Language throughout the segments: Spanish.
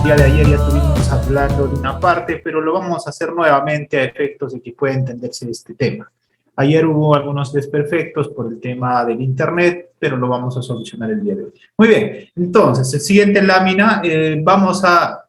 día de ayer ya estuvimos hablando de una parte, pero lo vamos a hacer nuevamente a efectos de que pueda entenderse este tema. Ayer hubo algunos desperfectos por el tema del Internet, pero lo vamos a solucionar el día de hoy. Muy bien, entonces, en siguiente lámina vamos a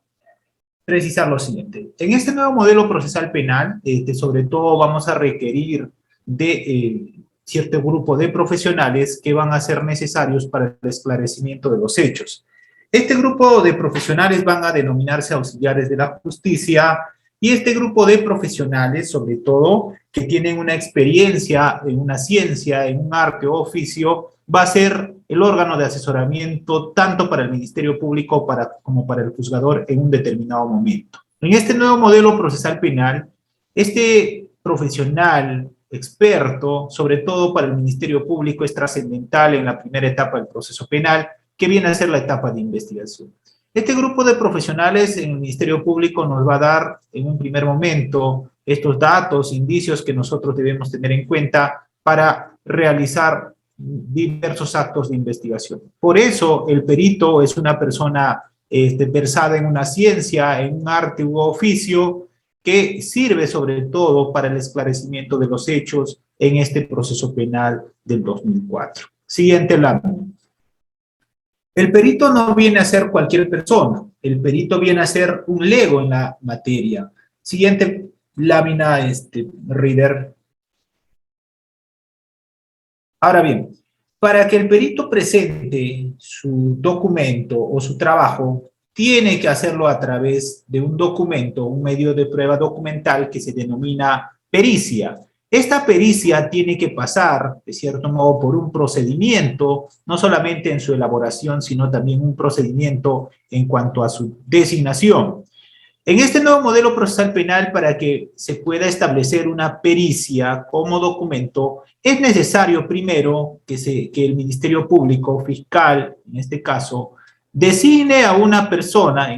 precisar lo siguiente. En este nuevo modelo procesal penal, sobre todo vamos a requerir de cierto grupo de profesionales que van a ser necesarios para el esclarecimiento de los hechos. Este grupo de profesionales van a denominarse auxiliares de la justicia y este grupo de profesionales, sobre todo, que tienen una experiencia en una ciencia, en un arte o oficio, va a ser el órgano de asesoramiento tanto para el Ministerio Público como para el juzgador en un determinado momento. En este nuevo modelo procesal penal, este profesional experto, sobre todo para el Ministerio Público, es trascendental en la primera etapa del proceso penal, que viene a ser la etapa de investigación. Este grupo de profesionales en el Ministerio Público nos va a dar en un primer momento estos datos, indicios que nosotros debemos tener en cuenta para realizar diversos actos de investigación. Por eso el perito es una persona versada en una ciencia, en un arte u oficio, que sirve sobre todo para el esclarecimiento de los hechos en este proceso penal del 2004. Siguiente lámina. El perito no viene a ser cualquier persona, el perito viene a ser un lego en la materia. Siguiente lámina, reader. Ahora bien, para que el perito presente su documento o su trabajo, tiene que hacerlo a través de un documento, un medio de prueba documental que se denomina pericia. Esta pericia tiene que pasar, de cierto modo, por un procedimiento, no solamente en su elaboración, sino también un procedimiento en cuanto a su designación. En este nuevo modelo procesal penal, para que se pueda establecer una pericia como documento, es necesario primero que el Ministerio Público, fiscal, en este caso, designe a una persona,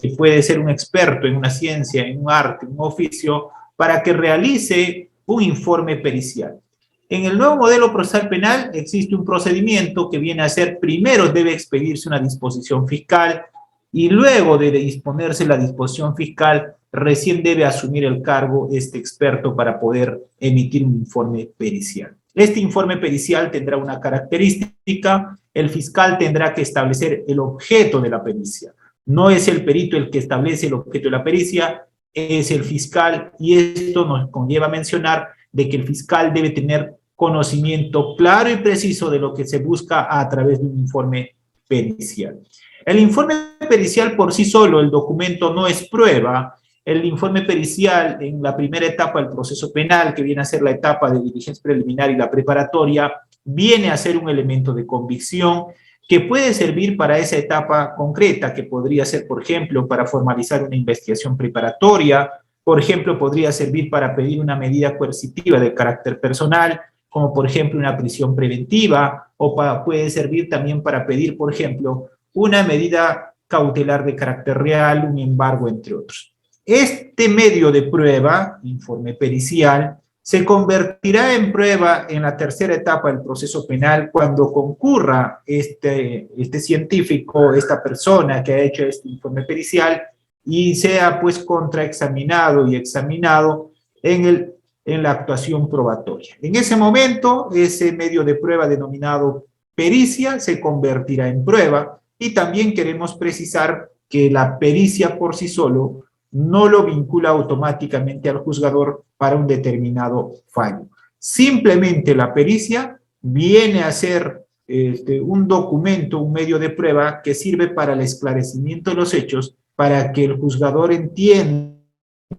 que puede ser un experto en una ciencia, en un arte, en un oficio, para que realice un informe pericial. En el nuevo modelo procesal penal existe un procedimiento que viene a ser, primero debe expedirse una disposición fiscal y luego de disponerse la disposición fiscal, recién debe asumir el cargo este experto para poder emitir un informe pericial. Este informe pericial tendrá una característica, el fiscal tendrá que establecer el objeto de la pericia. No es el perito el que establece el objeto de la pericia, es el fiscal, y esto nos conlleva a mencionar de que el fiscal debe tener conocimiento claro y preciso de lo que se busca a través de un informe pericial. El informe pericial por sí solo, el documento no es prueba. El informe pericial en la primera etapa del proceso penal, que viene a ser la etapa de diligencia preliminar y la preparatoria, viene a ser un elemento de convicción que puede servir para esa etapa concreta, que podría ser, por ejemplo, para formalizar una investigación preparatoria, por ejemplo, podría servir para pedir una medida coercitiva de carácter personal, como por ejemplo una prisión preventiva, o puede servir también para pedir, por ejemplo, una medida cautelar de carácter real, un embargo, entre otros. Este medio de prueba, informe pericial, se convertirá en prueba en la tercera etapa del proceso penal cuando concurra este científico, esta persona que ha hecho este informe pericial y sea pues contraexaminado y examinado en la actuación probatoria. En ese momento, ese medio de prueba denominado pericia se convertirá en prueba y también queremos precisar que la pericia por sí solo no lo vincula automáticamente al juzgador para un determinado fallo. Simplemente la pericia viene a ser un documento, un medio de prueba que sirve para el esclarecimiento de los hechos, para que el juzgador entienda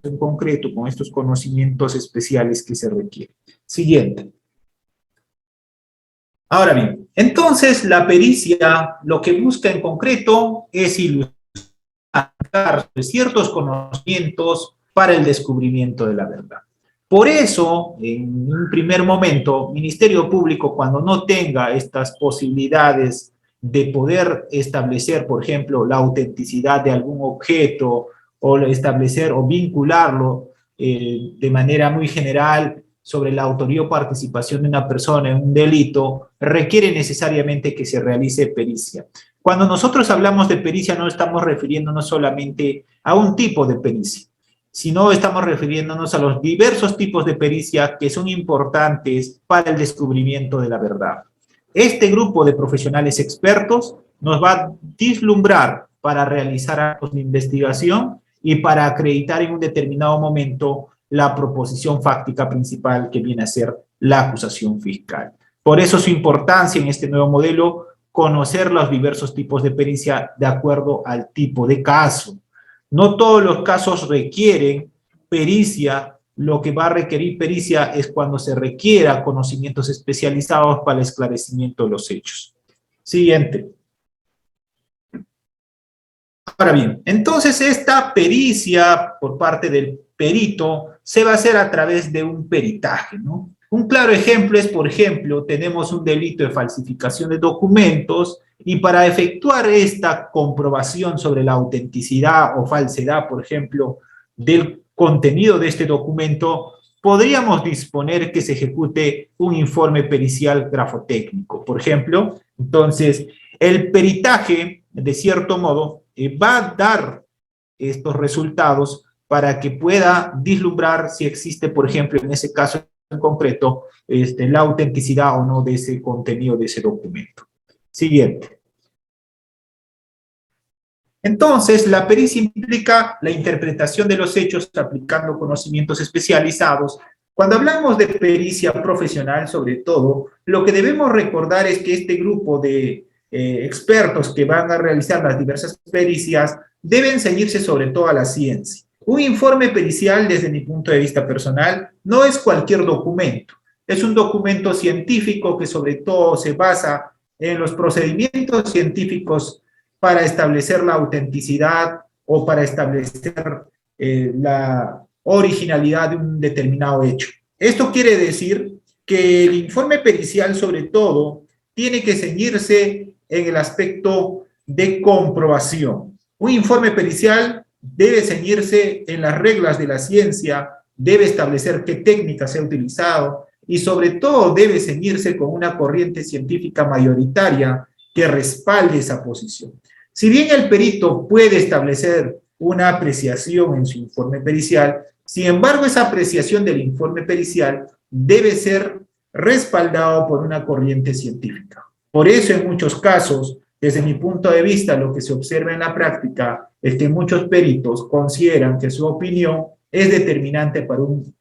en concreto con estos conocimientos especiales que se requieren. Siguiente. Ahora bien, entonces la pericia lo que busca en concreto es ilustrar ciertos conocimientos para el descubrimiento de la verdad. Por eso, en un primer momento, Ministerio Público, cuando no tenga estas posibilidades de poder establecer, por ejemplo, la autenticidad de algún objeto o establecer o vincularlo de manera muy general sobre la autoría o participación de una persona en un delito requiere necesariamente que se realice pericia. Cuando nosotros hablamos de pericia no estamos refiriéndonos solamente a un tipo de pericia, sino estamos refiriéndonos a los diversos tipos de pericia que son importantes para el descubrimiento de la verdad. Este grupo de profesionales expertos nos va a vislumbrar para realizar actos de investigación y para acreditar en un determinado momento la proposición fáctica principal que viene a ser la acusación fiscal. Por eso su importancia en este nuevo modelo, conocer los diversos tipos de pericia de acuerdo al tipo de caso. No todos los casos requieren pericia. Lo que va a requerir pericia es cuando se requiera conocimientos especializados para el esclarecimiento de los hechos. Siguiente. Ahora bien, entonces esta pericia por parte del perito se va a hacer a través de un peritaje, ¿no? Un claro ejemplo es, por ejemplo, tenemos un delito de falsificación de documentos y para efectuar esta comprobación sobre la autenticidad o falsedad, por ejemplo, del contenido de este documento, podríamos disponer que se ejecute un informe pericial grafotécnico, por ejemplo. Entonces, el peritaje, de cierto modo, va a dar estos resultados para que pueda vislumbrar si existe, por ejemplo, en ese caso en concreto, la autenticidad o no de ese contenido de ese documento. Siguiente. Entonces, la pericia implica la interpretación de los hechos aplicando conocimientos especializados. Cuando hablamos de pericia profesional, sobre todo, lo que debemos recordar es que este grupo de expertos que van a realizar las diversas pericias deben ceñirse sobre todo a la ciencia. Un informe pericial, desde mi punto de vista personal, no es cualquier documento. Es un documento científico que sobre todo se basa en los procedimientos científicos para establecer la autenticidad o para establecer la originalidad de un determinado hecho. Esto quiere decir que el informe pericial, sobre todo, tiene que ceñirse en el aspecto de comprobación. Un informe pericial debe ceñirse en las reglas de la ciencia, debe establecer qué técnica se ha utilizado y sobre todo debe ceñirse con una corriente científica mayoritaria que respalde esa posición. Si bien el perito puede establecer una apreciación en su informe pericial, sin embargo esa apreciación del informe pericial debe ser respaldado por una corriente científica. Por eso en muchos casos, desde mi punto de vista, lo que se observa en la práctica es que muchos peritos consideran que su opinión es determinante para un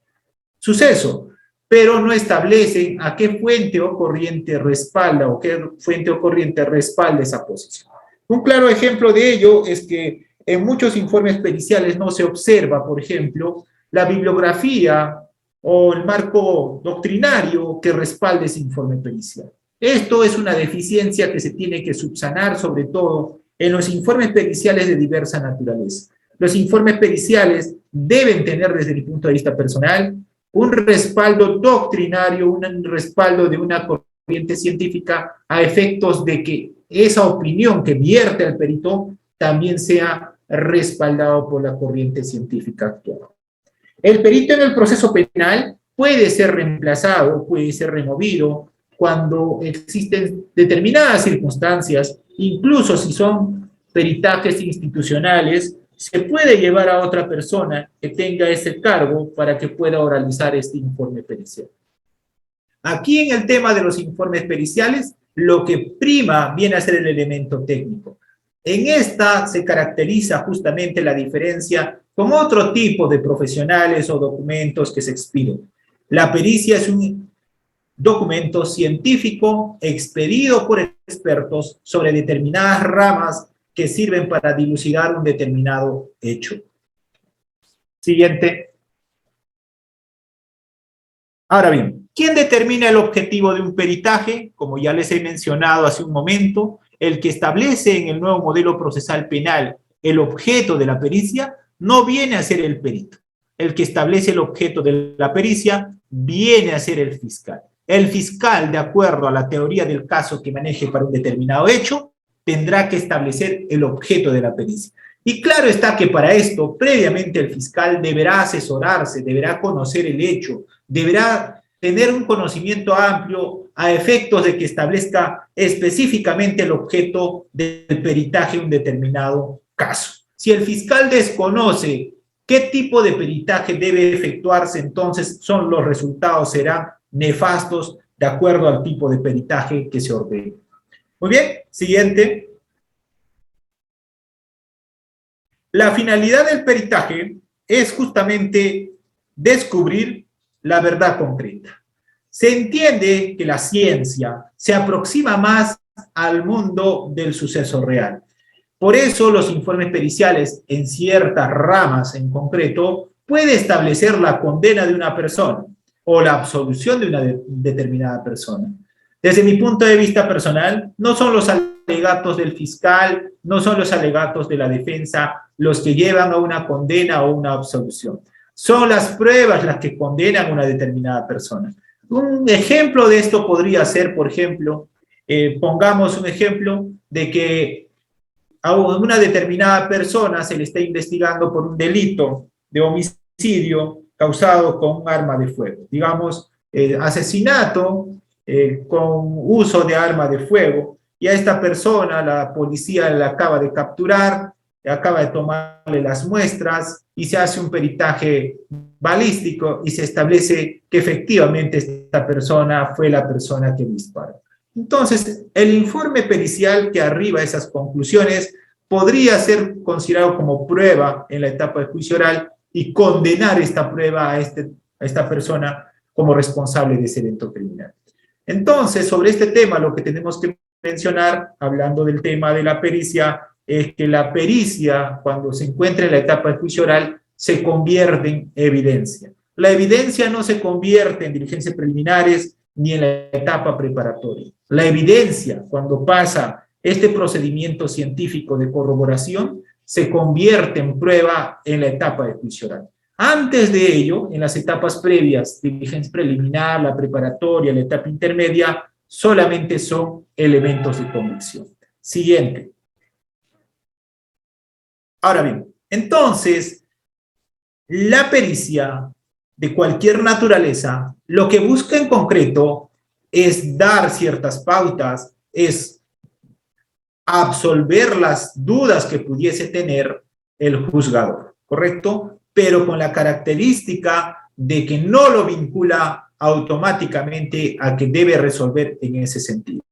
suceso, pero no establecen a qué fuente o corriente respalda o qué fuente o corriente respalda esa posición. Un claro ejemplo de ello es que en muchos informes periciales no se observa, por ejemplo, la bibliografía o el marco doctrinario que respalde ese informe pericial. Esto es una deficiencia que se tiene que subsanar, sobre todo en los informes periciales de diversa naturaleza. Los informes periciales deben tener, desde mi punto de vista personal, un respaldo doctrinario, un respaldo de una corriente científica a efectos de que esa opinión que vierte el perito también sea respaldado por la corriente científica actual. El perito en el proceso penal puede ser reemplazado, puede ser removido cuando existen determinadas circunstancias, incluso si son peritajes institucionales, se puede llevar a otra persona que tenga ese cargo para que pueda oralizar este informe pericial. Aquí en el tema de los informes periciales, lo que prima viene a ser el elemento técnico. En esta se caracteriza justamente la diferencia con otro tipo de profesionales o documentos que se expiden. La pericia es un documento científico expedido por expertos sobre determinadas ramas que sirven para dilucidar un determinado hecho. Siguiente. Ahora bien, ¿quién determina el objetivo de un peritaje? Como ya les he mencionado hace un momento, el que establece en el nuevo modelo procesal penal el objeto de la pericia no viene a ser el perito. El que establece el objeto de la pericia viene a ser el fiscal. El fiscal, de acuerdo a la teoría del caso que maneje para un determinado hecho, tendrá que establecer el objeto de la pericia. Y claro está que para esto, previamente el fiscal deberá asesorarse, deberá conocer el hecho, deberá tener un conocimiento amplio a efectos de que establezca específicamente el objeto del peritaje en un determinado caso. Si el fiscal desconoce qué tipo de peritaje debe efectuarse, entonces los resultados serán nefastos de acuerdo al tipo de peritaje que se ordene. Muy bien, siguiente. La finalidad del peritaje es justamente descubrir la verdad concreta. Se entiende que la ciencia se aproxima más al mundo del suceso real. Por eso los informes periciales en ciertas ramas en concreto puede establecer la condena de una persona o la absolución de una determinada persona. Desde mi punto de vista personal, no son los alegatos del fiscal, no son los alegatos de la defensa los que llevan a una condena o una absolución. Son las pruebas las que condenan a una determinada persona. Un ejemplo de esto podría ser, por ejemplo, pongamos un ejemplo de que a una determinada persona se le está investigando por un delito de homicidio causado con un arma de fuego. Digamos, asesinato con uso de arma de fuego, y a esta persona la policía la acaba de capturar, acaba de tomarle las muestras y se hace un peritaje balístico y se establece que efectivamente esta persona fue la persona que disparó. Entonces, el informe pericial que arriba a esas conclusiones podría ser considerado como prueba en la etapa de juicio oral y condenar esta prueba a esta persona como responsable de ese evento criminal. Entonces, sobre este tema, lo que tenemos que mencionar, hablando del tema de la pericia, es que la pericia, cuando se encuentra en la etapa de juicio oral, se convierte en evidencia. La evidencia no se convierte en diligencias preliminares ni en la etapa preparatoria. La evidencia, cuando pasa este procedimiento científico de corroboración, se convierte en prueba en la etapa de juicio oral. Antes de ello, en las etapas previas, diligencia preliminar, la preparatoria, la etapa intermedia, solamente son elementos de convicción. Siguiente. Ahora bien, entonces, la pericia de cualquier naturaleza, lo que busca en concreto es dar ciertas pautas, es absolver las dudas que pudiese tener el juzgador, ¿correcto? Pero con la característica de que no lo vincula automáticamente a que debe resolver en ese sentido.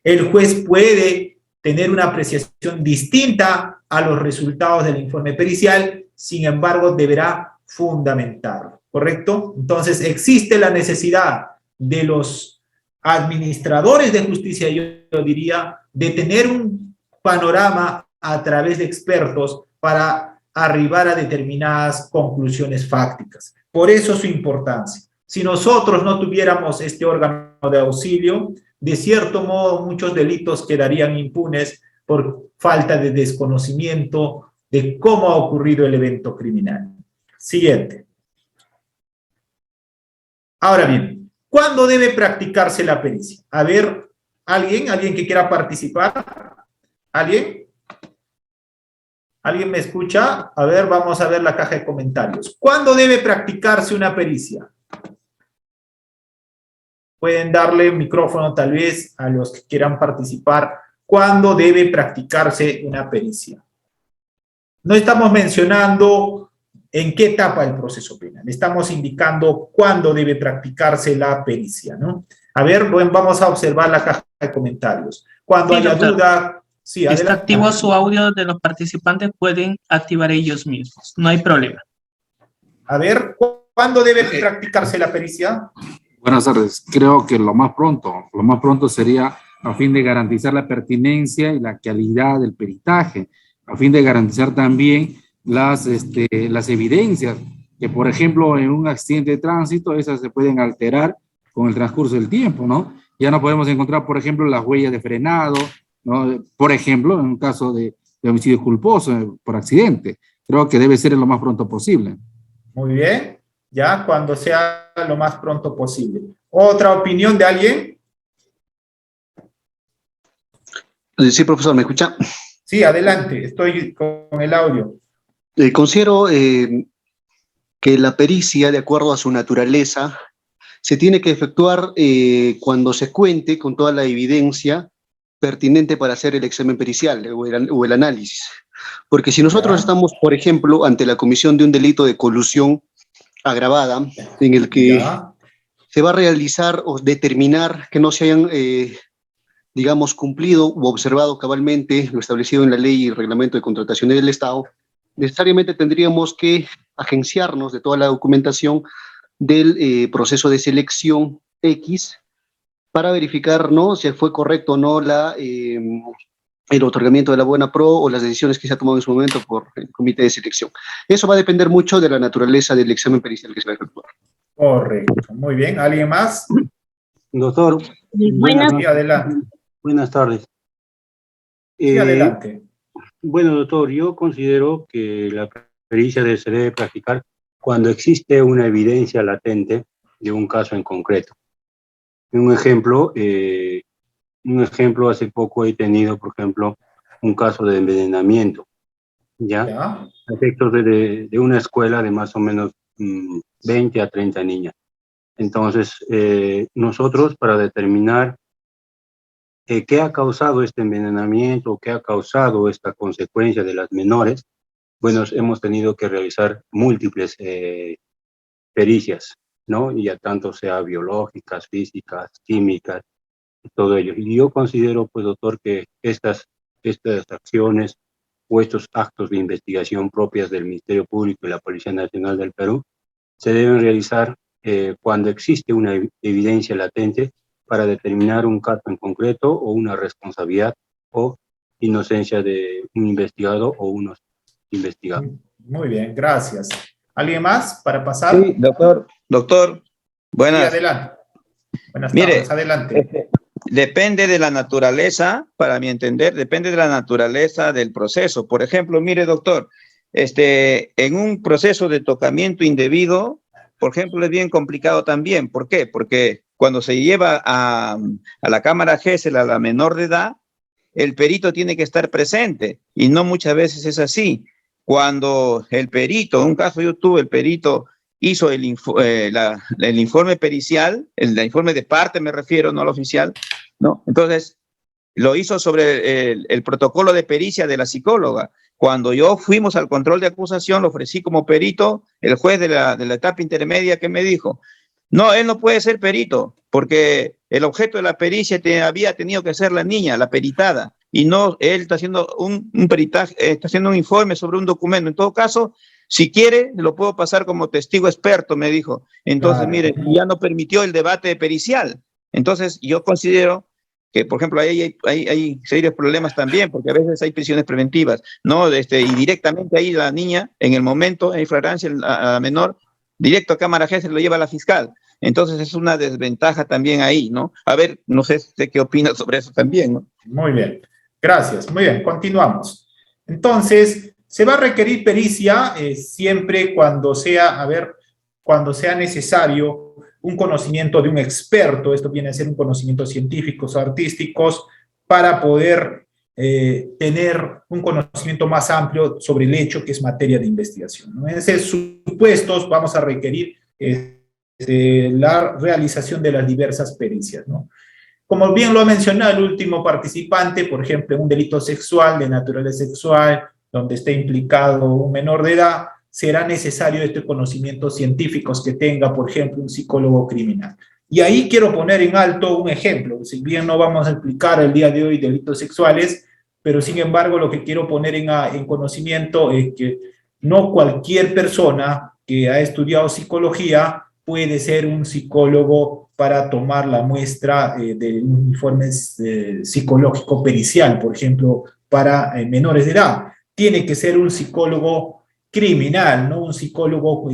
El juez puede tener una apreciación distinta a los resultados del informe pericial, sin embargo, deberá fundamentarlo, ¿correcto? Entonces, existe la necesidad de los administradores de justicia, yo diría, de tener un panorama a través de expertos para arribar a determinadas conclusiones fácticas. Por eso su importancia. Si nosotros no tuviéramos este órgano de auxilio, de cierto modo muchos delitos quedarían impunes por falta de desconocimiento de cómo ha ocurrido el evento criminal. Siguiente. Ahora bien, ¿cuándo debe practicarse la pericia? A ver, ¿alguien que quiera participar? ¿Alguien? ¿Alguien me escucha? A ver, vamos a ver la caja de comentarios. ¿Cuándo debe practicarse una pericia? Pueden darle micrófono tal vez a los que quieran participar. ¿Cuándo debe practicarse una pericia? No estamos mencionando en qué etapa del proceso penal. Estamos indicando cuándo debe practicarse la pericia, ¿no? A ver, bueno, vamos a observar la caja de comentarios. Cuando Sí, haya doctor. duda... Sí, está adelante. activo su audio de los participantes, pueden activar ellos mismos. No hay problema. A ver, ¿cuándo debe practicarse la pericia? Buenas tardes. Creo que lo más pronto sería a fin de garantizar la pertinencia y la calidad del peritaje, a fin de garantizar también las evidencias, que por ejemplo en un accidente de tránsito esas se pueden alterar con el transcurso del tiempo, ¿no? Ya no podemos encontrar, por ejemplo, las huellas de frenado, ¿no? Por ejemplo, en un caso de homicidio culposo por accidente. Creo que debe ser lo más pronto posible. Muy bien, ya cuando sea lo más pronto posible. ¿Otra opinión de alguien? Sí, profesor, ¿me escucha? Sí, adelante, estoy con el audio. Considero que la pericia, de acuerdo a su naturaleza, se tiene que efectuar cuando se cuente con toda la evidencia pertinente para hacer el examen pericial o el análisis. Porque si nosotros estamos, por ejemplo, ante la comisión de un delito de colusión agravada, en el que se va a realizar o determinar que no se hayan, digamos, cumplido u observado cabalmente lo establecido en la ley y reglamento de contratación del Estado, necesariamente tendríamos que agenciarnos de toda la documentación del proceso de selección X para verificar, ¿no?, si fue correcto o no el otorgamiento de la buena pro o las decisiones que se ha tomado en su momento por el comité de selección. Eso va a depender mucho de la naturaleza del examen pericial que se va a efectuar. Correcto, muy bien. ¿Alguien más? Doctor, Sí, adelante. buenas tardes. Sí, adelante. Bueno, doctor, yo considero que la pericia se debe practicar cuando existe una evidencia latente de un caso en concreto. Un ejemplo, hace poco he tenido, por ejemplo, un caso de envenenamiento, ¿ya? ¿Ya? Efectos de una escuela de más o menos 20 a 30 niñas. Entonces, nosotros para determinar qué ha causado este envenenamiento, qué ha causado esta consecuencia de las menores, bueno, hemos tenido que realizar múltiples pericias, ¿no? Ya tanto sea biológicas, físicas, químicas, todo ello. Y yo considero, pues, doctor, que estas acciones o estos actos de investigación propias del Ministerio Público y la Policía Nacional del Perú se deben realizar cuando existe una evidencia latente para determinar un caso en concreto o una responsabilidad o inocencia de un investigado o unos investigados. Muy bien, gracias. ¿Alguien más para pasar? Sí, doctor. Doctor, Sí, buenas. adelante. Buenas Mire, tardes, adelante. depende de la naturaleza, para mi entender, depende de la naturaleza del proceso. Por ejemplo, mire, doctor, en un proceso de tocamiento indebido, por ejemplo, es bien complicado también. ¿Por qué? Porque cuando se lleva a la cámara GESEL a la menor de edad, el perito tiene que estar presente y no muchas veces es así. Cuando el perito, en un caso yo tuve, el perito hizo el informe pericial, el informe de parte me refiero, no al oficial, ¿no? Entonces, lo hizo sobre el protocolo de pericia de la psicóloga. Cuando yo fuimos al control de acusación, lo ofrecí como perito, el juez de la etapa intermedia, ¿qué me dijo? No, él no puede ser perito, porque el objeto de la pericia había tenido que ser la niña, la peritada, y no, él está haciendo un peritaje, está haciendo un informe sobre un documento. En todo caso, si quiere, lo puedo pasar como testigo experto, me dijo. Entonces, Claro. mire, ya no permitió el debate pericial. Entonces, yo considero que, por ejemplo, hay serios problemas también, porque a veces hay prisiones preventivas, ¿no? Y directamente ahí la niña, en el momento, en flagrancia, a la menor, directo a cámara G se lo lleva a la fiscal. Entonces es una desventaja también ahí, ¿no? A ver, no sé usted qué opina sobre eso también, ¿no? Muy bien, gracias. Muy bien, continuamos. Entonces, se va a requerir pericia siempre cuando sea, cuando sea necesario un conocimiento de un experto, esto viene a ser un conocimiento científicos o artísticos, para poder tener un conocimiento más amplio sobre el hecho que es materia de investigación, ¿no? En esos supuestos vamos a requerir la realización de las diversas pericias, ¿no? Como bien lo ha mencionado el último participante, por ejemplo, en un delito sexual, de naturaleza sexual, donde esté implicado un menor de edad, será necesario conocimientos científicos que tenga, por ejemplo, un psicólogo criminal. Y ahí quiero poner en alto un ejemplo. Si bien no vamos a explicar el día de hoy delitos sexuales, pero sin embargo lo que quiero poner en conocimiento es que no cualquier persona que ha estudiado psicología puede ser un psicólogo para tomar la muestra de un informe psicológico pericial, por ejemplo, para menores de edad. Tiene que ser un psicólogo criminal, no un psicólogo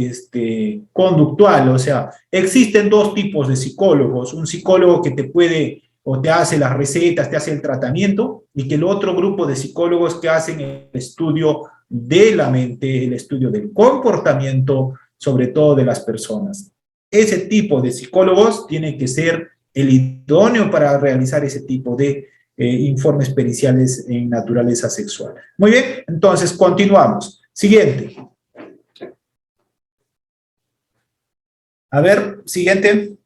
conductual. O sea, existen dos tipos de psicólogos: un psicólogo que te puede o te hace las recetas, te hace el tratamiento, y que el otro grupo de psicólogos que hacen el estudio de la mente, el estudio del comportamiento, sobre todo de las personas. Ese tipo de psicólogos tiene que ser el idóneo para realizar ese tipo de informes periciales en naturaleza sexual. Muy bien, entonces continuamos. Siguiente. A ver, siguiente.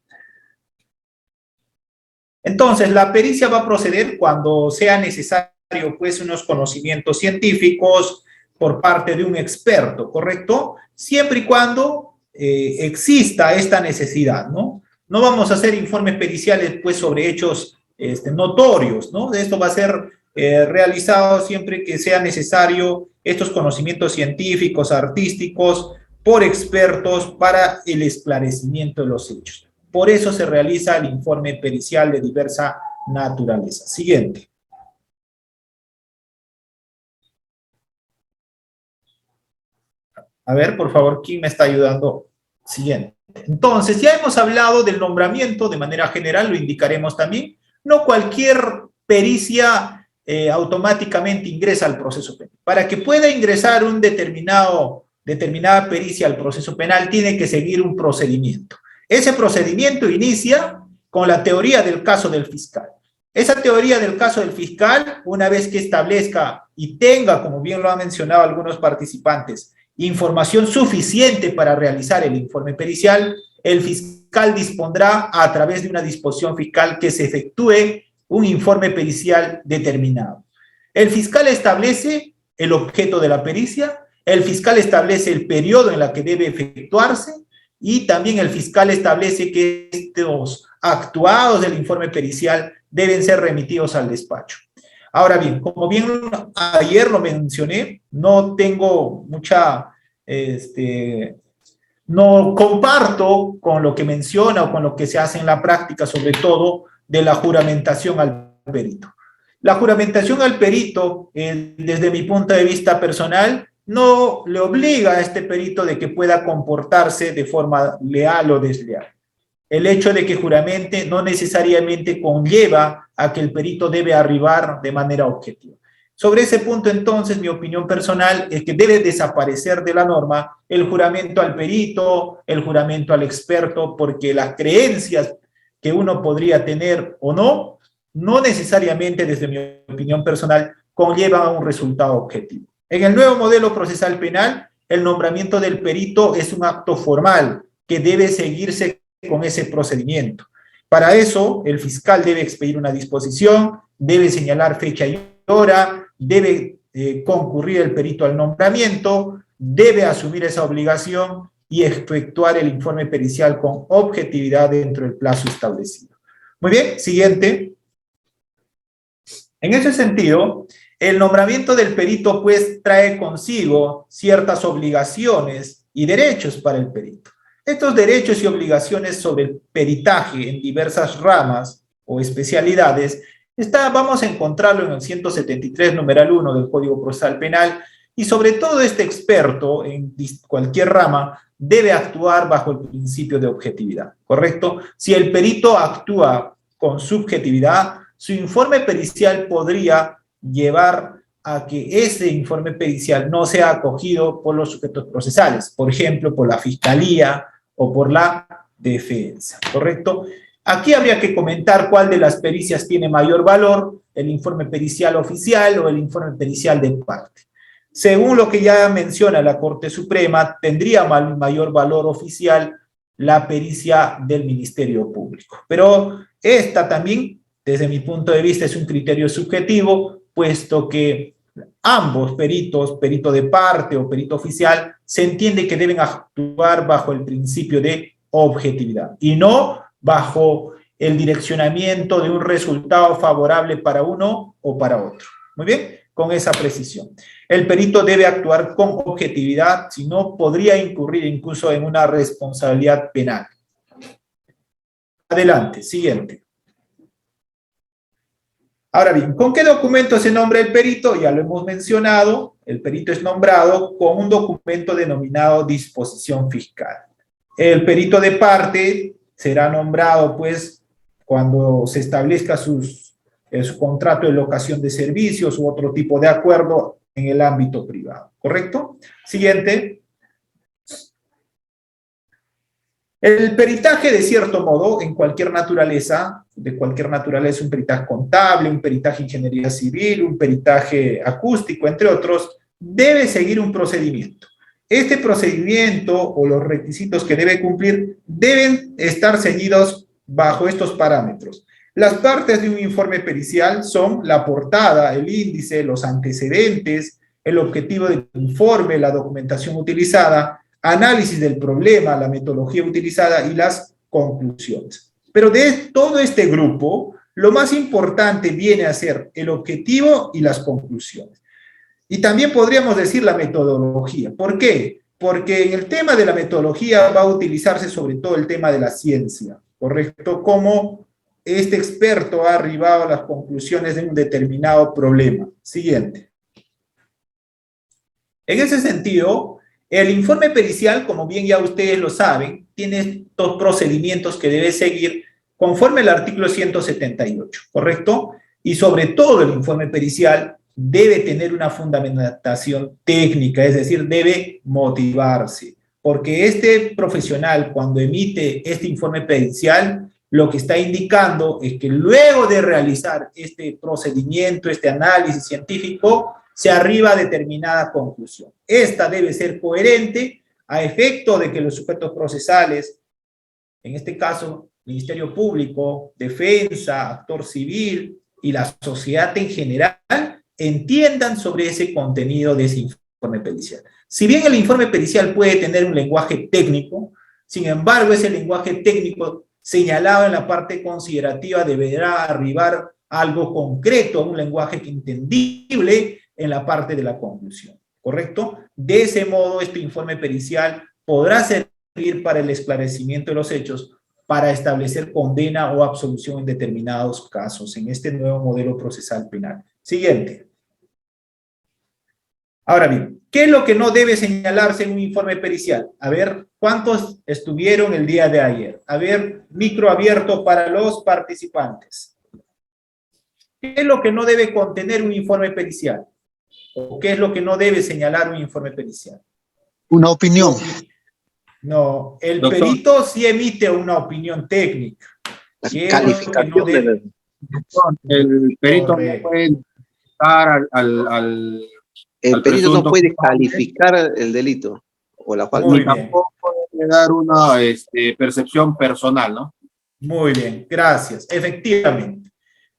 Entonces, la pericia va a proceder cuando sea necesario, pues, unos conocimientos científicos por parte de un experto, ¿correcto? Siempre y cuando exista esta necesidad, ¿no? No vamos a hacer informes periciales, pues, sobre hechos notorios, ¿no? Esto va a ser realizado siempre que sea necesario estos conocimientos científicos, artísticos, por expertos para el esclarecimiento de los hechos. Por eso se realiza el informe pericial de diversa naturaleza. Siguiente. A ver, por favor, ¿quién me está ayudando? Siguiente. Entonces, ya hemos hablado del nombramiento, de manera general, lo indicaremos también. No cualquier pericia automáticamente ingresa al proceso penal. Para que pueda ingresar un determinada pericia al proceso penal, tiene que seguir un procedimiento. Ese procedimiento inicia con la teoría del caso del fiscal. Esa teoría del caso del fiscal, una vez que establezca y tenga, como bien lo han mencionado algunos participantes, información suficiente para realizar el informe pericial, el fiscal dispondrá a través de una disposición fiscal que se efectúe un informe pericial determinado. El fiscal establece el objeto de la pericia, el fiscal establece el periodo en el que debe efectuarse y también el fiscal establece que estos actuados del informe pericial deben ser remitidos al despacho. Ahora bien, como bien ayer lo mencioné, no tengo mucha, no comparto con lo que menciona o con lo que se hace en la práctica, sobre todo de la juramentación al perito. La juramentación al perito, desde mi punto de vista personal, no le obliga a este perito de que pueda comportarse de forma leal o desleal. El hecho de que juramente no necesariamente conlleva a que el perito debe arribar de manera objetiva. Sobre ese punto, entonces, mi opinión personal es que debe desaparecer de la norma el juramento al perito, el juramento al experto, porque las creencias que uno podría tener o no, no necesariamente, desde mi opinión personal, conllevan a un resultado objetivo. En el nuevo modelo procesal penal, el nombramiento del perito es un acto formal que debe seguirse con ese procedimiento. Para eso, el fiscal debe expedir una disposición, debe señalar fecha y hora, debe concurrir el perito al nombramiento, debe asumir esa obligación y efectuar el informe pericial con objetividad dentro del plazo establecido. Muy bien, siguiente. En ese sentido, el nombramiento del perito, pues, trae consigo ciertas obligaciones y derechos para el perito. Estos derechos y obligaciones sobre el peritaje en diversas ramas o especialidades, vamos a encontrarlo en el 173, numeral 1 del Código Procesal Penal, y sobre todo este experto en cualquier rama debe actuar bajo el principio de objetividad, ¿correcto? Si el perito actúa con subjetividad, su informe pericial podría llevar a que ese informe pericial no sea acogido por los sujetos procesales, por ejemplo, por la fiscalía o por la defensa, ¿correcto? Aquí habría que comentar cuál de las pericias tiene mayor valor, el informe pericial oficial o el informe pericial de parte. Según lo que ya menciona la Corte Suprema, tendría mayor valor oficial la pericia del Ministerio Público. Pero esta también, desde mi punto de vista, es un criterio subjetivo, puesto que ambos peritos, perito de parte o perito oficial, se entiende que deben actuar bajo el principio de objetividad y no bajo el direccionamiento de un resultado favorable para uno o para otro. Muy bien, con esa precisión. El perito debe actuar con objetividad, si no podría incurrir incluso en una responsabilidad penal. Adelante, siguiente. Ahora bien, ¿con qué documento se nombra el perito? Ya lo hemos mencionado, el perito es nombrado con un documento denominado disposición fiscal. El perito de parte será nombrado, pues, cuando se establezca su contrato de locación de servicios u otro tipo de acuerdo en el ámbito privado, ¿correcto? Siguiente. El peritaje, de cierto modo, en cualquier naturaleza, un peritaje contable, un peritaje ingeniería civil, un peritaje acústico, entre otros, debe seguir un procedimiento. Este procedimiento o los requisitos que debe cumplir deben estar ceñidos bajo estos parámetros. Las partes de un informe pericial son la portada, el índice, los antecedentes, el objetivo del informe, la documentación utilizada, análisis del problema, la metodología utilizada y las conclusiones. Pero de todo este grupo, lo más importante viene a ser el objetivo y las conclusiones. Y también podríamos decir la metodología. ¿Por qué? Porque en el tema de la metodología va a utilizarse sobre todo el tema de la ciencia, ¿correcto? Cómo este experto ha arribado a las conclusiones de un determinado problema. Siguiente. En ese sentido, el informe pericial, como bien ya ustedes lo saben, tiene estos procedimientos que debe seguir conforme al artículo 178, ¿correcto? Y sobre todo el informe pericial debe tener una fundamentación técnica, es decir, debe motivarse, porque este profesional cuando emite este informe pericial, lo que está indicando es que luego de realizar este procedimiento, este análisis científico, se arriba a determinada conclusión. Esta debe ser coherente a efecto de que los sujetos procesales, en este caso, Ministerio Público, Defensa, actor civil y la sociedad en general, entiendan sobre ese contenido de ese informe pericial. Si bien el informe pericial puede tener un lenguaje técnico, sin embargo, ese lenguaje técnico señalado en la parte considerativa deberá arribar a algo concreto, a un lenguaje entendible en la parte de la conclusión, ¿correcto? De ese modo, este informe pericial podrá servir para el esclarecimiento de los hechos, para establecer condena o absolución en determinados casos, en este nuevo modelo procesal penal. Siguiente. Ahora bien, ¿qué es lo que no debe señalarse en un informe pericial? A ver, ¿cuántos estuvieron el día de ayer? A ver, micro abierto para los participantes. ¿Qué es lo que no debe contener un informe pericial? ¿O qué es lo que no debe señalar un informe pericial? Una opinión. No, el Doctor. perito sí emite una opinión técnica. ¿Qué es lo que Calificación no debe? El perito no Correcto. puede dar al El perito no presunto puede culpable, calificar el delito o la falta. Muy ni bien. tampoco puede dar una percepción personal, ¿no? Muy bien, gracias. Efectivamente.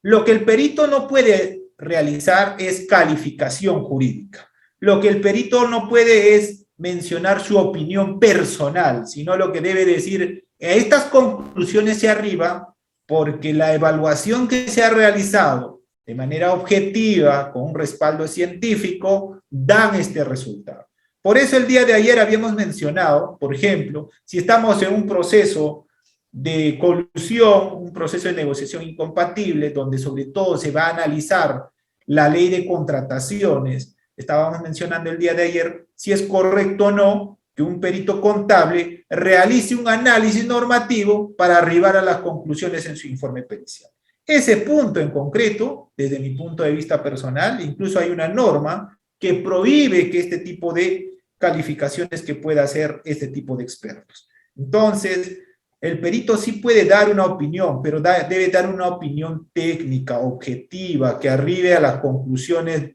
Lo que el perito no puede realizar es calificación jurídica. Lo que el perito no puede es mencionar su opinión personal, sino lo que debe decir, a estas conclusiones se arriba porque la evaluación que se ha realizado de manera objetiva, con un respaldo científico, dan este resultado. Por eso el día de ayer habíamos mencionado, por ejemplo, si estamos en un proceso de colusión, un proceso de negociación incompatible, donde sobre todo se va a analizar la ley de contrataciones, estábamos mencionando el día de ayer, si es correcto o no que un perito contable realice un análisis normativo para arribar a las conclusiones en su informe pericial. Ese punto en concreto, desde mi punto de vista personal, incluso hay una norma que prohíbe que este tipo de calificaciones que pueda hacer este tipo de expertos. Entonces, el perito sí puede dar una opinión, pero debe dar una opinión técnica, objetiva, que arribe a las conclusiones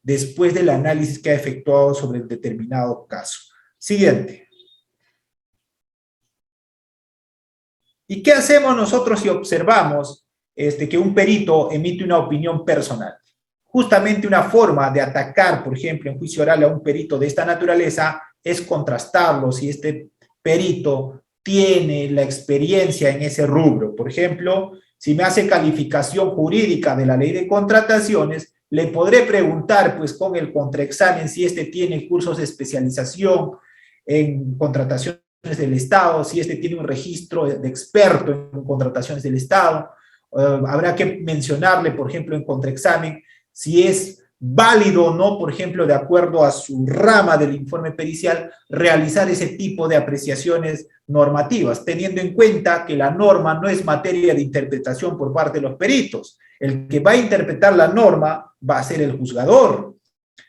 después del análisis que ha efectuado sobre el determinado caso. Siguiente. ¿Y qué hacemos nosotros si observamos que un perito emite una opinión personal? Justamente una forma de atacar, por ejemplo, en juicio oral a un perito de esta naturaleza es contrastarlo si este perito tiene la experiencia en ese rubro. Por ejemplo, si me hace calificación jurídica de la ley de contrataciones, le podré preguntar, pues, con el contraexamen si tiene cursos de especialización en contrataciones del Estado, si tiene un registro de experto en contrataciones del Estado. Habrá que mencionarle, por ejemplo, en contraexamen, si es válido o no, por ejemplo, de acuerdo a su rama del informe pericial, realizar ese tipo de apreciaciones normativas, teniendo en cuenta que la norma no es materia de interpretación por parte de los peritos. El que va a interpretar la norma va a ser el juzgador.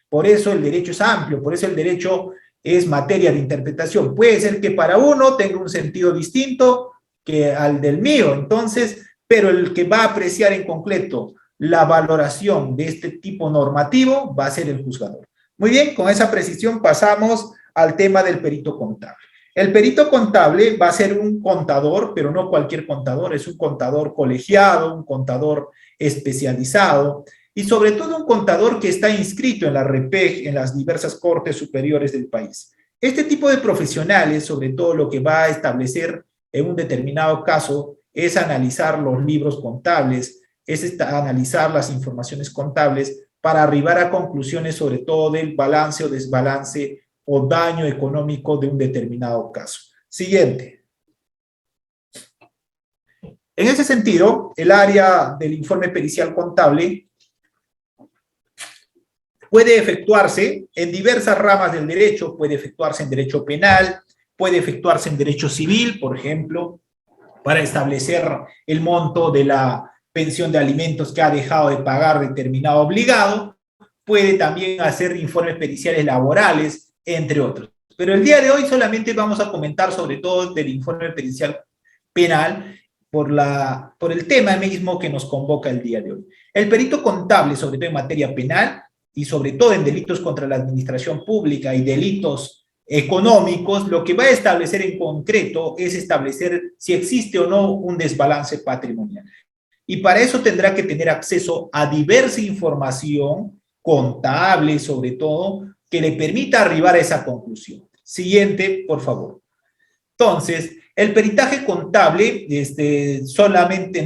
Por eso el derecho es amplio, por eso el derecho es materia de interpretación. Puede ser que para uno tenga un sentido distinto que al del mío, entonces, pero el que va a apreciar en concreto la valoración de este tipo normativo va a ser el juzgador. Muy bien, con esa precisión pasamos al tema del perito contable. El perito contable va a ser un contador, pero no cualquier contador, es un contador colegiado, un contador especializado y sobre todo un contador que está inscrito en la REPEG, en las diversas cortes superiores del país. Este tipo de profesionales, sobre todo lo que va a establecer en un determinado caso, es analizar los libros contables, es analizar las informaciones contables para arribar a conclusiones sobre todo del balance o desbalance o daño económico de un determinado caso. Siguiente. En ese sentido, el área del informe pericial contable puede efectuarse en diversas ramas del derecho, puede efectuarse en derecho penal, puede efectuarse en derecho civil, por ejemplo, para establecer el monto de la pensión de alimentos que ha dejado de pagar determinado obligado, puede también hacer informes periciales laborales, entre otros. Pero el día de hoy solamente vamos a comentar sobre todo del informe pericial penal por el tema mismo que nos convoca el día de hoy. El perito contable, sobre todo en materia penal, y sobre todo en delitos contra la administración pública y delitos económicos, lo que va a establecer en concreto es establecer si existe o no un desbalance patrimonial. Y para eso tendrá que tener acceso a diversa información contable, sobre todo, que le permita arribar a esa conclusión. Siguiente, por favor. Entonces, el peritaje contable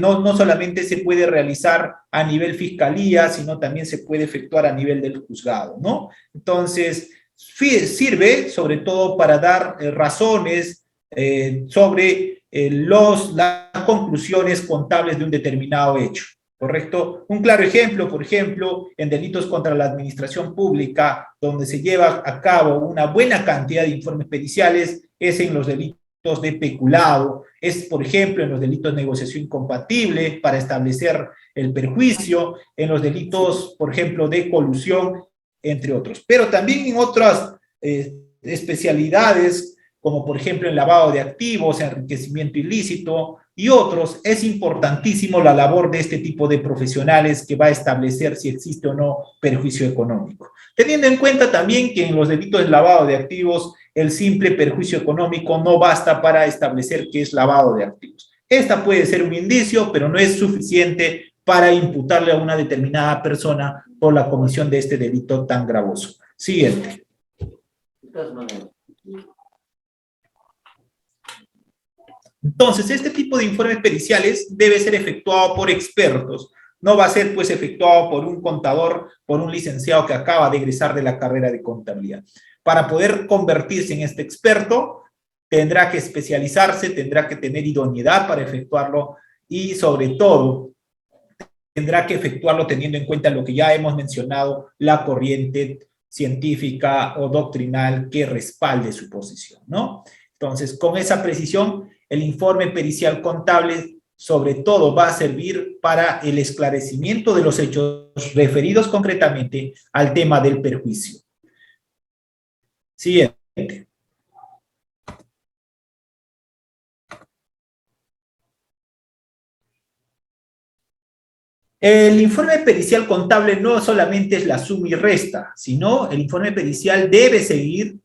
no solamente se puede realizar a nivel fiscalía, sino también se puede efectuar a nivel del juzgado, ¿no? Entonces, sirve sobre todo para dar razones sobre las conclusiones contables de un determinado hecho, ¿correcto? Un claro ejemplo, por ejemplo, en delitos contra la administración pública, donde se lleva a cabo una buena cantidad de informes periciales, es en los delitos de peculado, es por ejemplo en los delitos de negociación incompatible para establecer el perjuicio, en los delitos, por ejemplo, de colusión, entre otros. Pero también en otras especialidades, como por ejemplo en lavado de activos, enriquecimiento ilícito y otros, es importantísimo la labor de este tipo de profesionales que va a establecer si existe o no perjuicio económico. Teniendo en cuenta también que en los delitos de lavado de activos, el simple perjuicio económico no basta para establecer que es lavado de activos. Esta puede ser un indicio, pero no es suficiente para imputarle a una determinada persona por la comisión de este delito tan gravoso. Siguiente. Entonces, este tipo de informes periciales debe ser efectuado por expertos. No va a ser, pues, efectuado por un contador, por un licenciado que acaba de egresar de la carrera de contabilidad. Para poder convertirse en este experto, tendrá que especializarse, tendrá que tener idoneidad para efectuarlo y, sobre todo, tendrá que efectuarlo teniendo en cuenta lo que ya hemos mencionado, la corriente científica o doctrinal que respalde su posición, ¿no? Entonces, con esa precisión, el informe pericial contable, sobre todo, va a servir para el esclarecimiento de los hechos referidos concretamente al tema del perjuicio. Siguiente. El informe pericial contable no solamente es la suma y resta, sino el informe pericial debe seguir,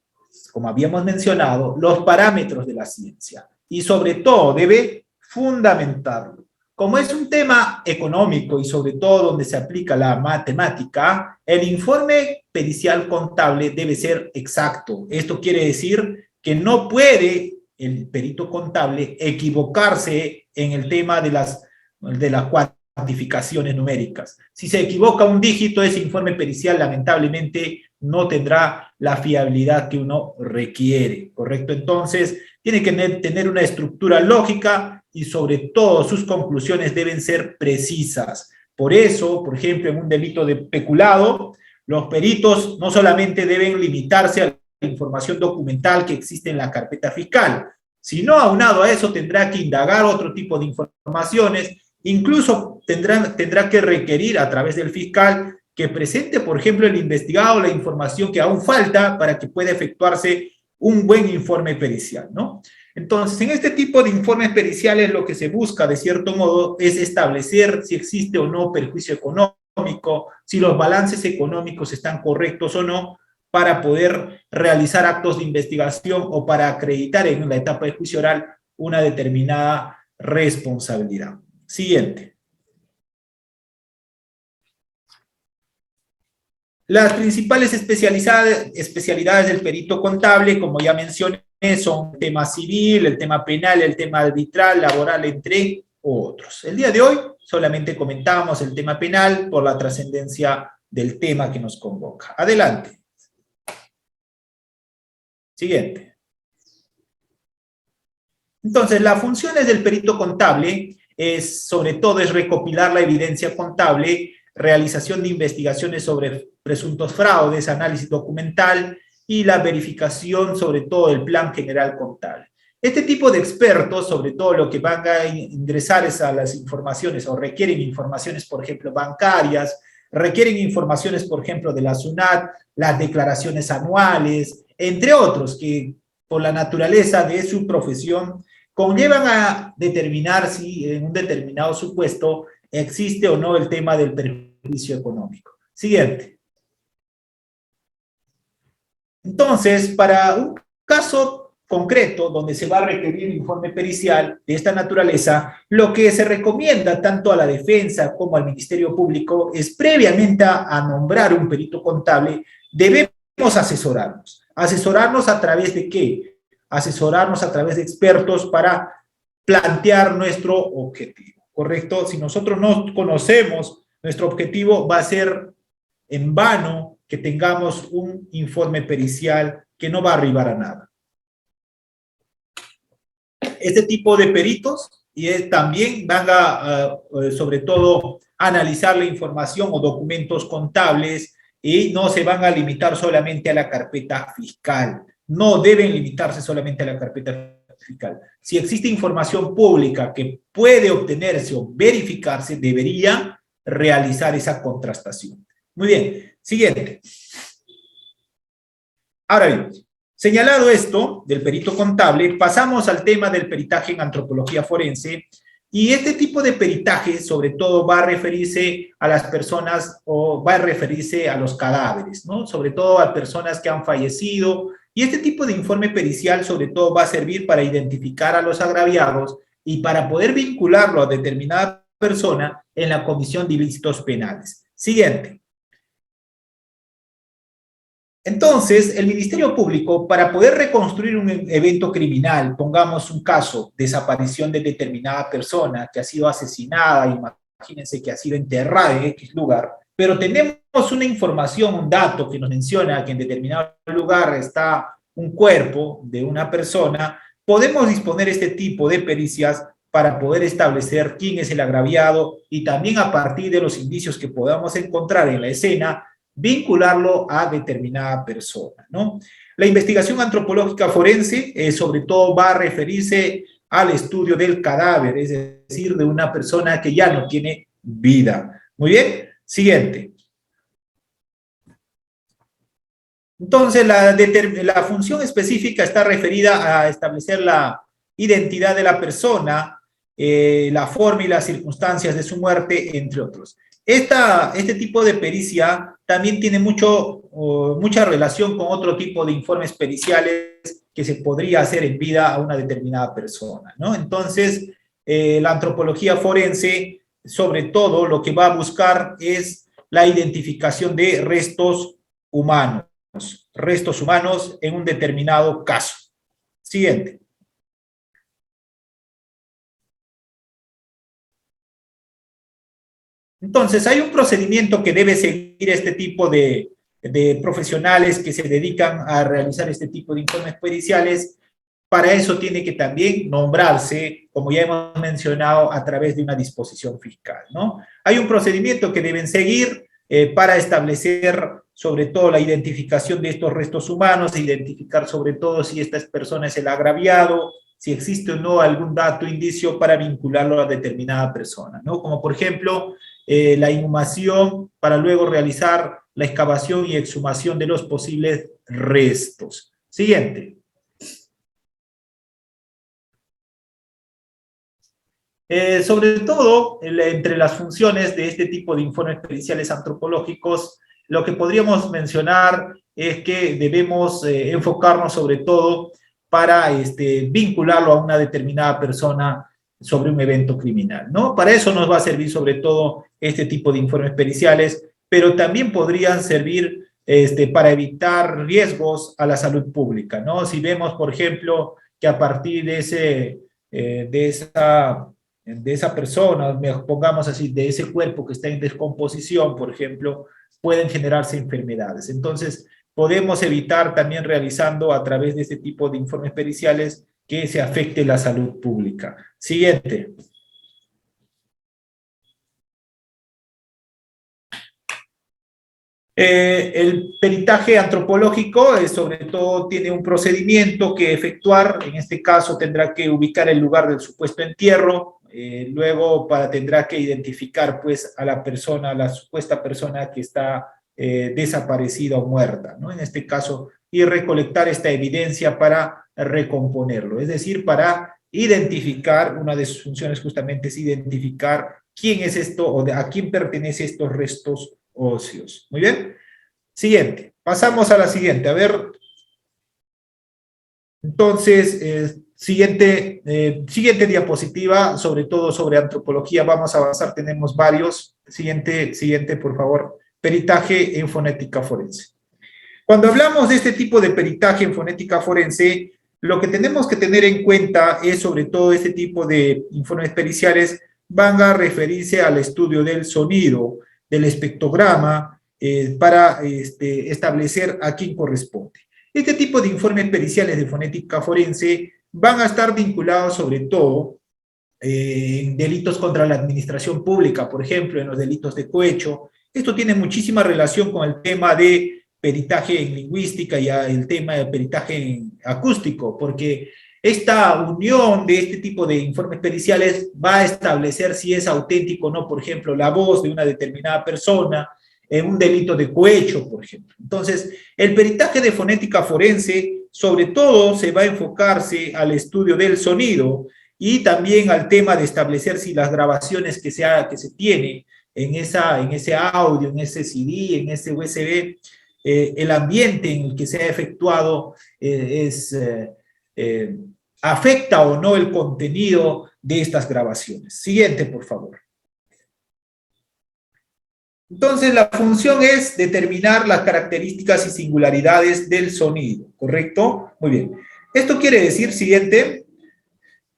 como habíamos mencionado, los parámetros de la ciencia y sobre todo debe fundamentarlo. Como es un tema económico y sobre todo donde se aplica la matemática, el informe pericial contable debe ser exacto. Esto quiere decir que no puede el perito contable equivocarse en el tema de las cuantificaciones numéricas. Si se equivoca un dígito, ese informe pericial lamentablemente no tendrá la fiabilidad que uno requiere, ¿correcto? Entonces, tiene que tener una estructura lógica y sobre todo sus conclusiones deben ser precisas. Por eso, por ejemplo, en un delito de peculado, los peritos no solamente deben limitarse a la información documental que existe en la carpeta fiscal, sino aunado a eso tendrá que indagar otro tipo de informaciones, incluso tendrá que requerir a través del fiscal que presente, por ejemplo, el investigado la información que aún falta para que pueda efectuarse un buen informe pericial, ¿no? Entonces, en este tipo de informes periciales lo que se busca, de cierto modo, es establecer si existe o no perjuicio económico, si los balances económicos están correctos o no, para poder realizar actos de investigación o para acreditar en la etapa de juicio oral una determinada responsabilidad. Siguiente. Las principales especialidades del perito contable, como ya mencioné, son el tema civil, el tema penal, el tema arbitral, laboral, entre otros. El día de hoy solamente comentábamos el tema penal por la trascendencia del tema que nos convoca. Adelante. Siguiente. Entonces, las funciones del perito contable sobre todo es recopilar la evidencia contable, realización de investigaciones sobre presuntos fraudes, análisis documental y la verificación sobre todo del plan general contable. Este tipo de expertos, sobre todo lo que van a ingresar es a las informaciones o requieren informaciones, por ejemplo, bancarias, requieren informaciones, por ejemplo, de la SUNAT, las declaraciones anuales, entre otros, que por la naturaleza de su profesión conllevan a determinar si en un determinado supuesto existe o no el tema del perjuicio económico. Siguiente. Entonces, para un caso concreto donde se va a requerir informe pericial de esta naturaleza, lo que se recomienda tanto a la defensa como al Ministerio Público es previamente a nombrar un perito contable, debemos asesorarnos. ¿Asesorarnos a través de qué? Asesorarnos a través de expertos para plantear nuestro objetivo, ¿correcto? Si nosotros no conocemos nuestro objetivo, va a ser en vano que tengamos un informe pericial que no va a arribar a nada. Este tipo de peritos también van a, sobre todo, analizar la información o documentos contables y no se van a limitar solamente a la carpeta fiscal. No deben limitarse solamente a la carpeta fiscal. Si existe información pública que puede obtenerse o verificarse, debería realizar esa contrastación. Muy bien, siguiente. Ahora bien, señalado esto del perito contable, pasamos al tema del peritaje en antropología forense, y este tipo de peritaje sobre todo va a referirse a las personas o va a referirse a los cadáveres, ¿no? Sobre todo a personas que han fallecido, y este tipo de informe pericial sobre todo va a servir para identificar a los agraviados y para poder vincularlo a determinada persona en la comisión de ilícitos penales. Siguiente. Entonces, el Ministerio Público, para poder reconstruir un evento criminal, pongamos un caso, desaparición de determinada persona que ha sido asesinada, imagínense que ha sido enterrada en X lugar, pero tenemos una información, un dato que nos menciona que en determinado lugar está un cuerpo de una persona, podemos disponer este tipo de pericias para poder establecer quién es el agraviado y también a partir de los indicios que podamos encontrar en la escena, vincularlo a determinada persona, ¿no? La investigación antropológica forense, sobre todo, va a referirse al estudio del cadáver, es decir, de una persona que ya no tiene vida. Muy bien, siguiente. Entonces, la función específica está referida a establecer la identidad de la persona, la forma y las circunstancias de su muerte, entre otros. Este tipo de pericia también tiene mucha relación con otro tipo de informes periciales que se podría hacer en vida a una determinada persona, ¿no? Entonces, la antropología forense, sobre todo, lo que va a buscar es la identificación de restos humanos en un determinado caso. Siguiente. Entonces, hay un procedimiento que debe seguir este tipo de profesionales que se dedican a realizar este tipo de informes periciales. Para eso tiene que también nombrarse, como ya hemos mencionado, a través de una disposición fiscal, ¿no? Hay un procedimiento que deben seguir para establecer sobre todo la identificación de estos restos humanos, identificar sobre todo si esta persona es el agraviado, si existe o no algún dato, indicio para vincularlo a determinada persona, ¿no? Como por ejemplo, la inhumación para luego realizar la excavación y exhumación de los posibles restos. Siguiente. Sobre todo, entre las funciones de este tipo de informes periciales antropológicos, lo que podríamos mencionar es que debemos enfocarnos sobre todo para vincularlo a una determinada persona sobre un evento criminal, ¿no? Para eso nos va a servir sobre todo este tipo de informes periciales, pero también podrían servir para evitar riesgos a la salud pública, ¿no? Si vemos, por ejemplo, que a partir de esa persona, pongamos así, de ese cuerpo que está en descomposición, por ejemplo, pueden generarse enfermedades. Entonces, podemos evitar también realizando a través de este tipo de informes periciales que se afecte la salud pública. Siguiente. El peritaje antropológico sobre todo tiene un procedimiento que efectuar, en este caso tendrá que ubicar el lugar del supuesto entierro, luego tendrá que identificar pues a la persona, a la supuesta persona que está desaparecida o muerta, ¿no? En este caso, y recolectar esta evidencia para recomponerlo, es decir, para identificar, una de sus funciones justamente es identificar quién es esto o a quién pertenece estos restos óseos. Muy bien. Siguiente. Pasamos a la siguiente. A ver. Entonces, siguiente diapositiva, sobre todo sobre antropología. Vamos a avanzar, tenemos varios. Siguiente, por favor. Peritaje en fonética forense. Cuando hablamos de este tipo de peritaje en fonética forense, lo que tenemos que tener en cuenta es sobre todo este tipo de informes periciales van a referirse al estudio del sonido, del espectrograma, para establecer a quién corresponde. Este tipo de informes periciales de fonética forense van a estar vinculados sobre todo en delitos contra la administración pública, por ejemplo, en los delitos de cohecho. Esto tiene muchísima relación con el tema de peritaje en lingüística y el tema de peritaje en acústico, porque esta unión de este tipo de informes periciales va a establecer si es auténtico o no, por ejemplo, la voz de una determinada persona en un delito de cohecho, por ejemplo. Entonces, el peritaje de fonética forense, sobre todo, se va a enfocarse al estudio del sonido y también al tema de establecer si las grabaciones que se tiene en ese audio, en ese CD, en ese USB, el ambiente en el que se ha efectuado afecta o no el contenido de estas grabaciones. Siguiente, por favor. Entonces, la función es determinar las características y singularidades del sonido, ¿correcto? Muy bien. Esto quiere decir, siguiente,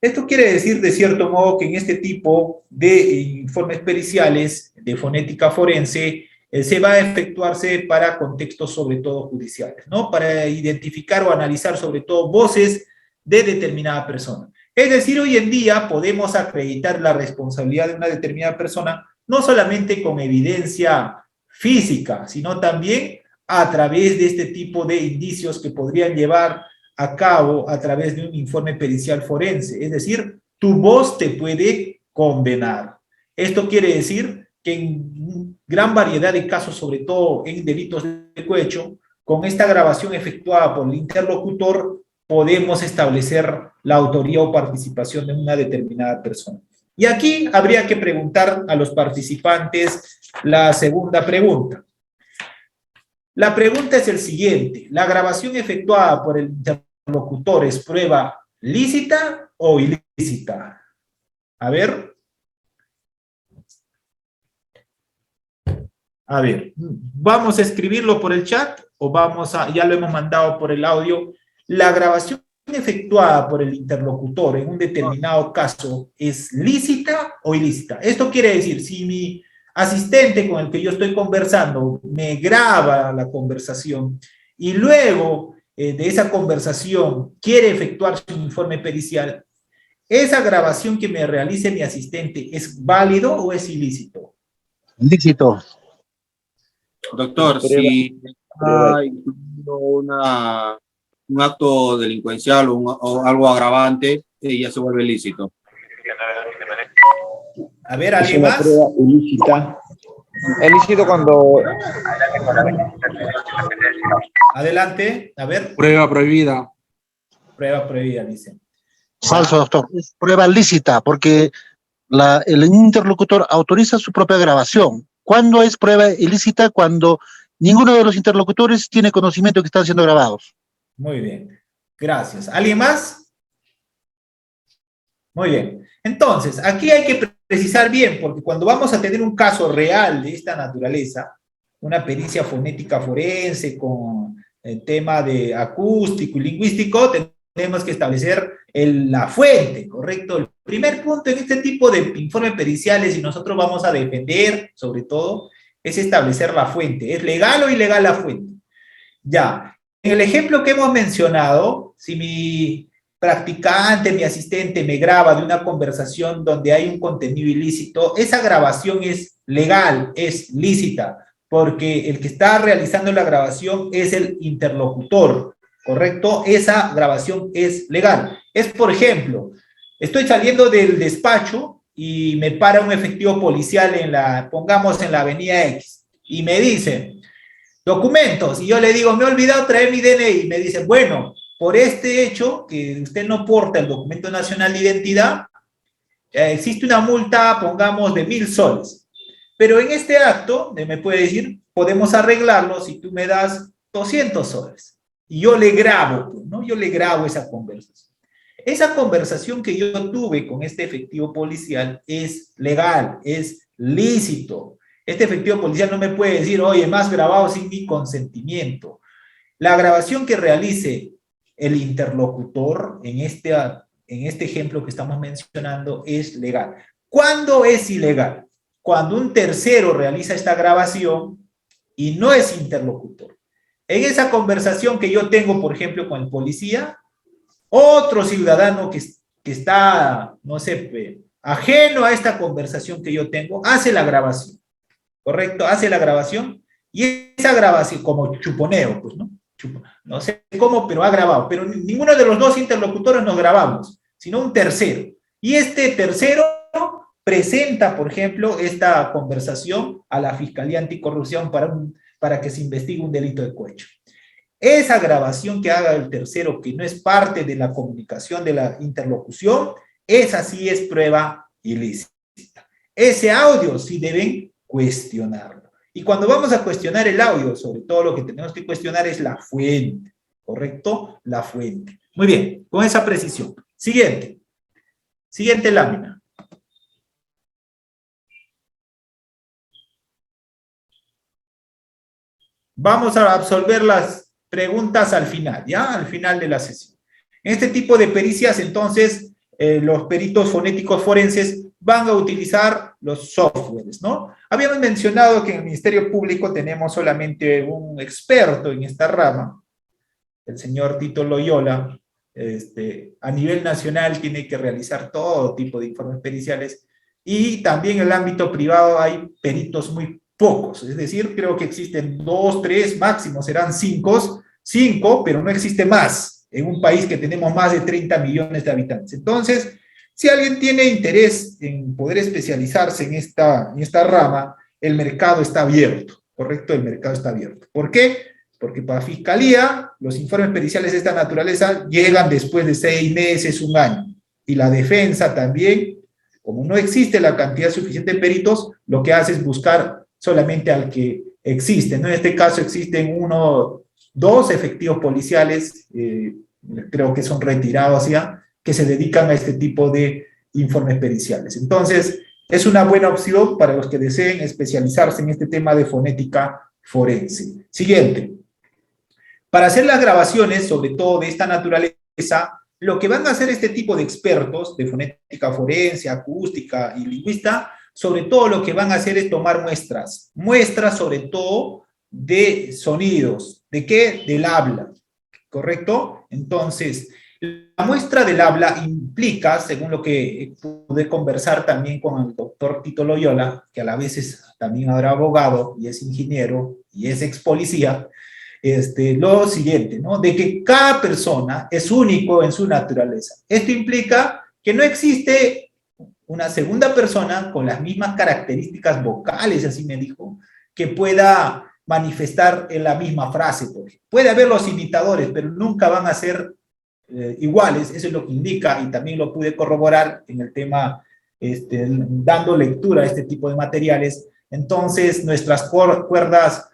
esto quiere decir de cierto modo que en este tipo de informes periciales de fonética forense se va a efectuarse para contextos sobre todo judiciales, ¿no? Para identificar o analizar sobre todo voces de determinada persona. Es decir, hoy en día podemos acreditar la responsabilidad de una determinada persona no solamente con evidencia física, sino también a través de este tipo de indicios que podrían llevar a cabo a través de un informe pericial forense. Es decir, tu voz te puede condenar. Esto quiere decir que en gran variedad de casos, sobre todo en delitos de cohecho, con esta grabación efectuada por el interlocutor, podemos establecer la autoría o participación de una determinada persona. Y aquí habría que preguntar a los participantes la segunda pregunta. La pregunta es el siguiente: ¿la grabación efectuada por el interlocutor es prueba lícita o ilícita? A ver. A ver, ¿vamos a escribirlo por el chat o ya lo hemos mandado por el audio? La grabación efectuada por el interlocutor en un determinado caso es lícita o ilícita. Esto quiere decir, si mi asistente con el que yo estoy conversando me graba la conversación y luego de esa conversación quiere efectuar su informe pericial, ¿esa grabación que me realice mi asistente es válido o es ilícito? Lícito. Doctor, si hay un acto delincuencial o algo agravante, ya se vuelve ilícito. A ver, ¿alguien más? Ilícita. Es lícito cuando... Adelante, a ver. Prueba prohibida. Prueba prohibida, dice. Falso, doctor. Es prueba lícita, porque el interlocutor autoriza su propia grabación. ¿Cuándo es prueba ilícita? Cuando ninguno de los interlocutores tiene conocimiento que están siendo grabados. Muy bien, gracias. ¿Alguien más? Muy bien. Entonces, aquí hay que precisar bien, porque cuando vamos a tener un caso real de esta naturaleza, una pericia fonética forense con el tema de acústico y lingüístico, tenemos que establecer la fuente, ¿correcto? El primer punto en este tipo de informes periciales, y nosotros vamos a defender, sobre todo, es establecer la fuente. ¿Es legal o ilegal la fuente? Ya. En el ejemplo que hemos mencionado, si mi practicante, mi asistente me graba de una conversación donde hay un contenido ilícito, esa grabación es legal, es lícita, porque el que está realizando la grabación es el interlocutor, ¿correcto? Esa grabación es legal. Es, por ejemplo, estoy saliendo del despacho y me para un efectivo policial pongamos en la avenida X, y me dice, documentos, y yo le digo, me he olvidado traer mi DNI, y me dice, bueno, por este hecho, que usted no porta el documento nacional de identidad, existe una multa, pongamos, de 1.000 soles. Pero en este acto, me puede decir, podemos arreglarlo si tú me das 200 soles. Y yo le grabo, ¿no? Yo le grabo esa conversación. Esa conversación que yo tuve con este efectivo policial es legal, es lícito. Este efectivo policial no me puede decir, oye, me has grabado sin mi consentimiento. La grabación que realice el interlocutor en este ejemplo que estamos mencionando es legal. ¿Cuándo es ilegal? Cuando un tercero realiza esta grabación y no es interlocutor. En esa conversación que yo tengo, por ejemplo, con el policía, otro ciudadano que está, no sé, ajeno a esta conversación que yo tengo, hace la grabación, ¿correcto? Hace la grabación y esa grabación, como chuponeo, pues, ¿no? No sé cómo, pero ha grabado. Pero ninguno de los dos interlocutores nos grabamos, sino un tercero. Y este tercero presenta, por ejemplo, esta conversación a la Fiscalía Anticorrupción para que se investigue un delito de cohecho. Esa grabación que haga el tercero, que no es parte de la comunicación, de la interlocución, esa sí es prueba ilícita. Ese audio sí deben cuestionarlo. Y cuando vamos a cuestionar el audio, sobre todo lo que tenemos que cuestionar es la fuente, ¿correcto? La fuente. Muy bien, con esa precisión. Siguiente. Siguiente lámina. Vamos a absolver las preguntas al final, ¿ya? Al final de la sesión. En este tipo de pericias, entonces, los peritos fonéticos forenses van a utilizar los softwares, ¿no? Habíamos mencionado que en el Ministerio Público tenemos solamente un experto en esta rama, el señor Tito Loyola. A nivel nacional tiene que realizar todo tipo de informes periciales, y también en el ámbito privado hay peritos muy pocos, es decir, creo que existen 2, 3, máximo serán 5, pero no existe más en un país que tenemos más de 30 millones de habitantes. Entonces, si alguien tiene interés en poder especializarse en esta rama, el mercado está abierto, ¿correcto? El mercado está abierto. ¿Por qué? Porque para Fiscalía, los informes periciales de esta naturaleza llegan después de 6 meses, 1 año. Y la defensa también, como no existe la cantidad suficiente de peritos, lo que hace es buscar solamente al que existe, ¿no? En este caso existen 1, 2 efectivos policiales, creo que son retirados ya, que se dedican a este tipo de informes periciales. Entonces, es una buena opción para los que deseen especializarse en este tema de fonética forense. Siguiente. Para hacer las grabaciones, sobre todo de esta naturaleza, lo que van a hacer este tipo de expertos de fonética forense, acústica y lingüista, sobre todo lo que van a hacer es tomar muestras sobre todo de sonidos. ¿De qué? Del habla, ¿correcto? Entonces, la muestra del habla implica, según lo que pude conversar también con el doctor Tito Loyola, que a la vez es también ahora abogado y es ingeniero y es ex policía, lo siguiente, ¿no? De que cada persona es único en su naturaleza. Esto implica que no existe una segunda persona con las mismas características vocales, así me dijo, que pueda manifestar en la misma frase. Puede haber los imitadores, pero nunca van a ser iguales. Eso es lo que indica, y también lo pude corroborar en el tema, dando lectura a este tipo de materiales. Entonces, nuestras cuerdas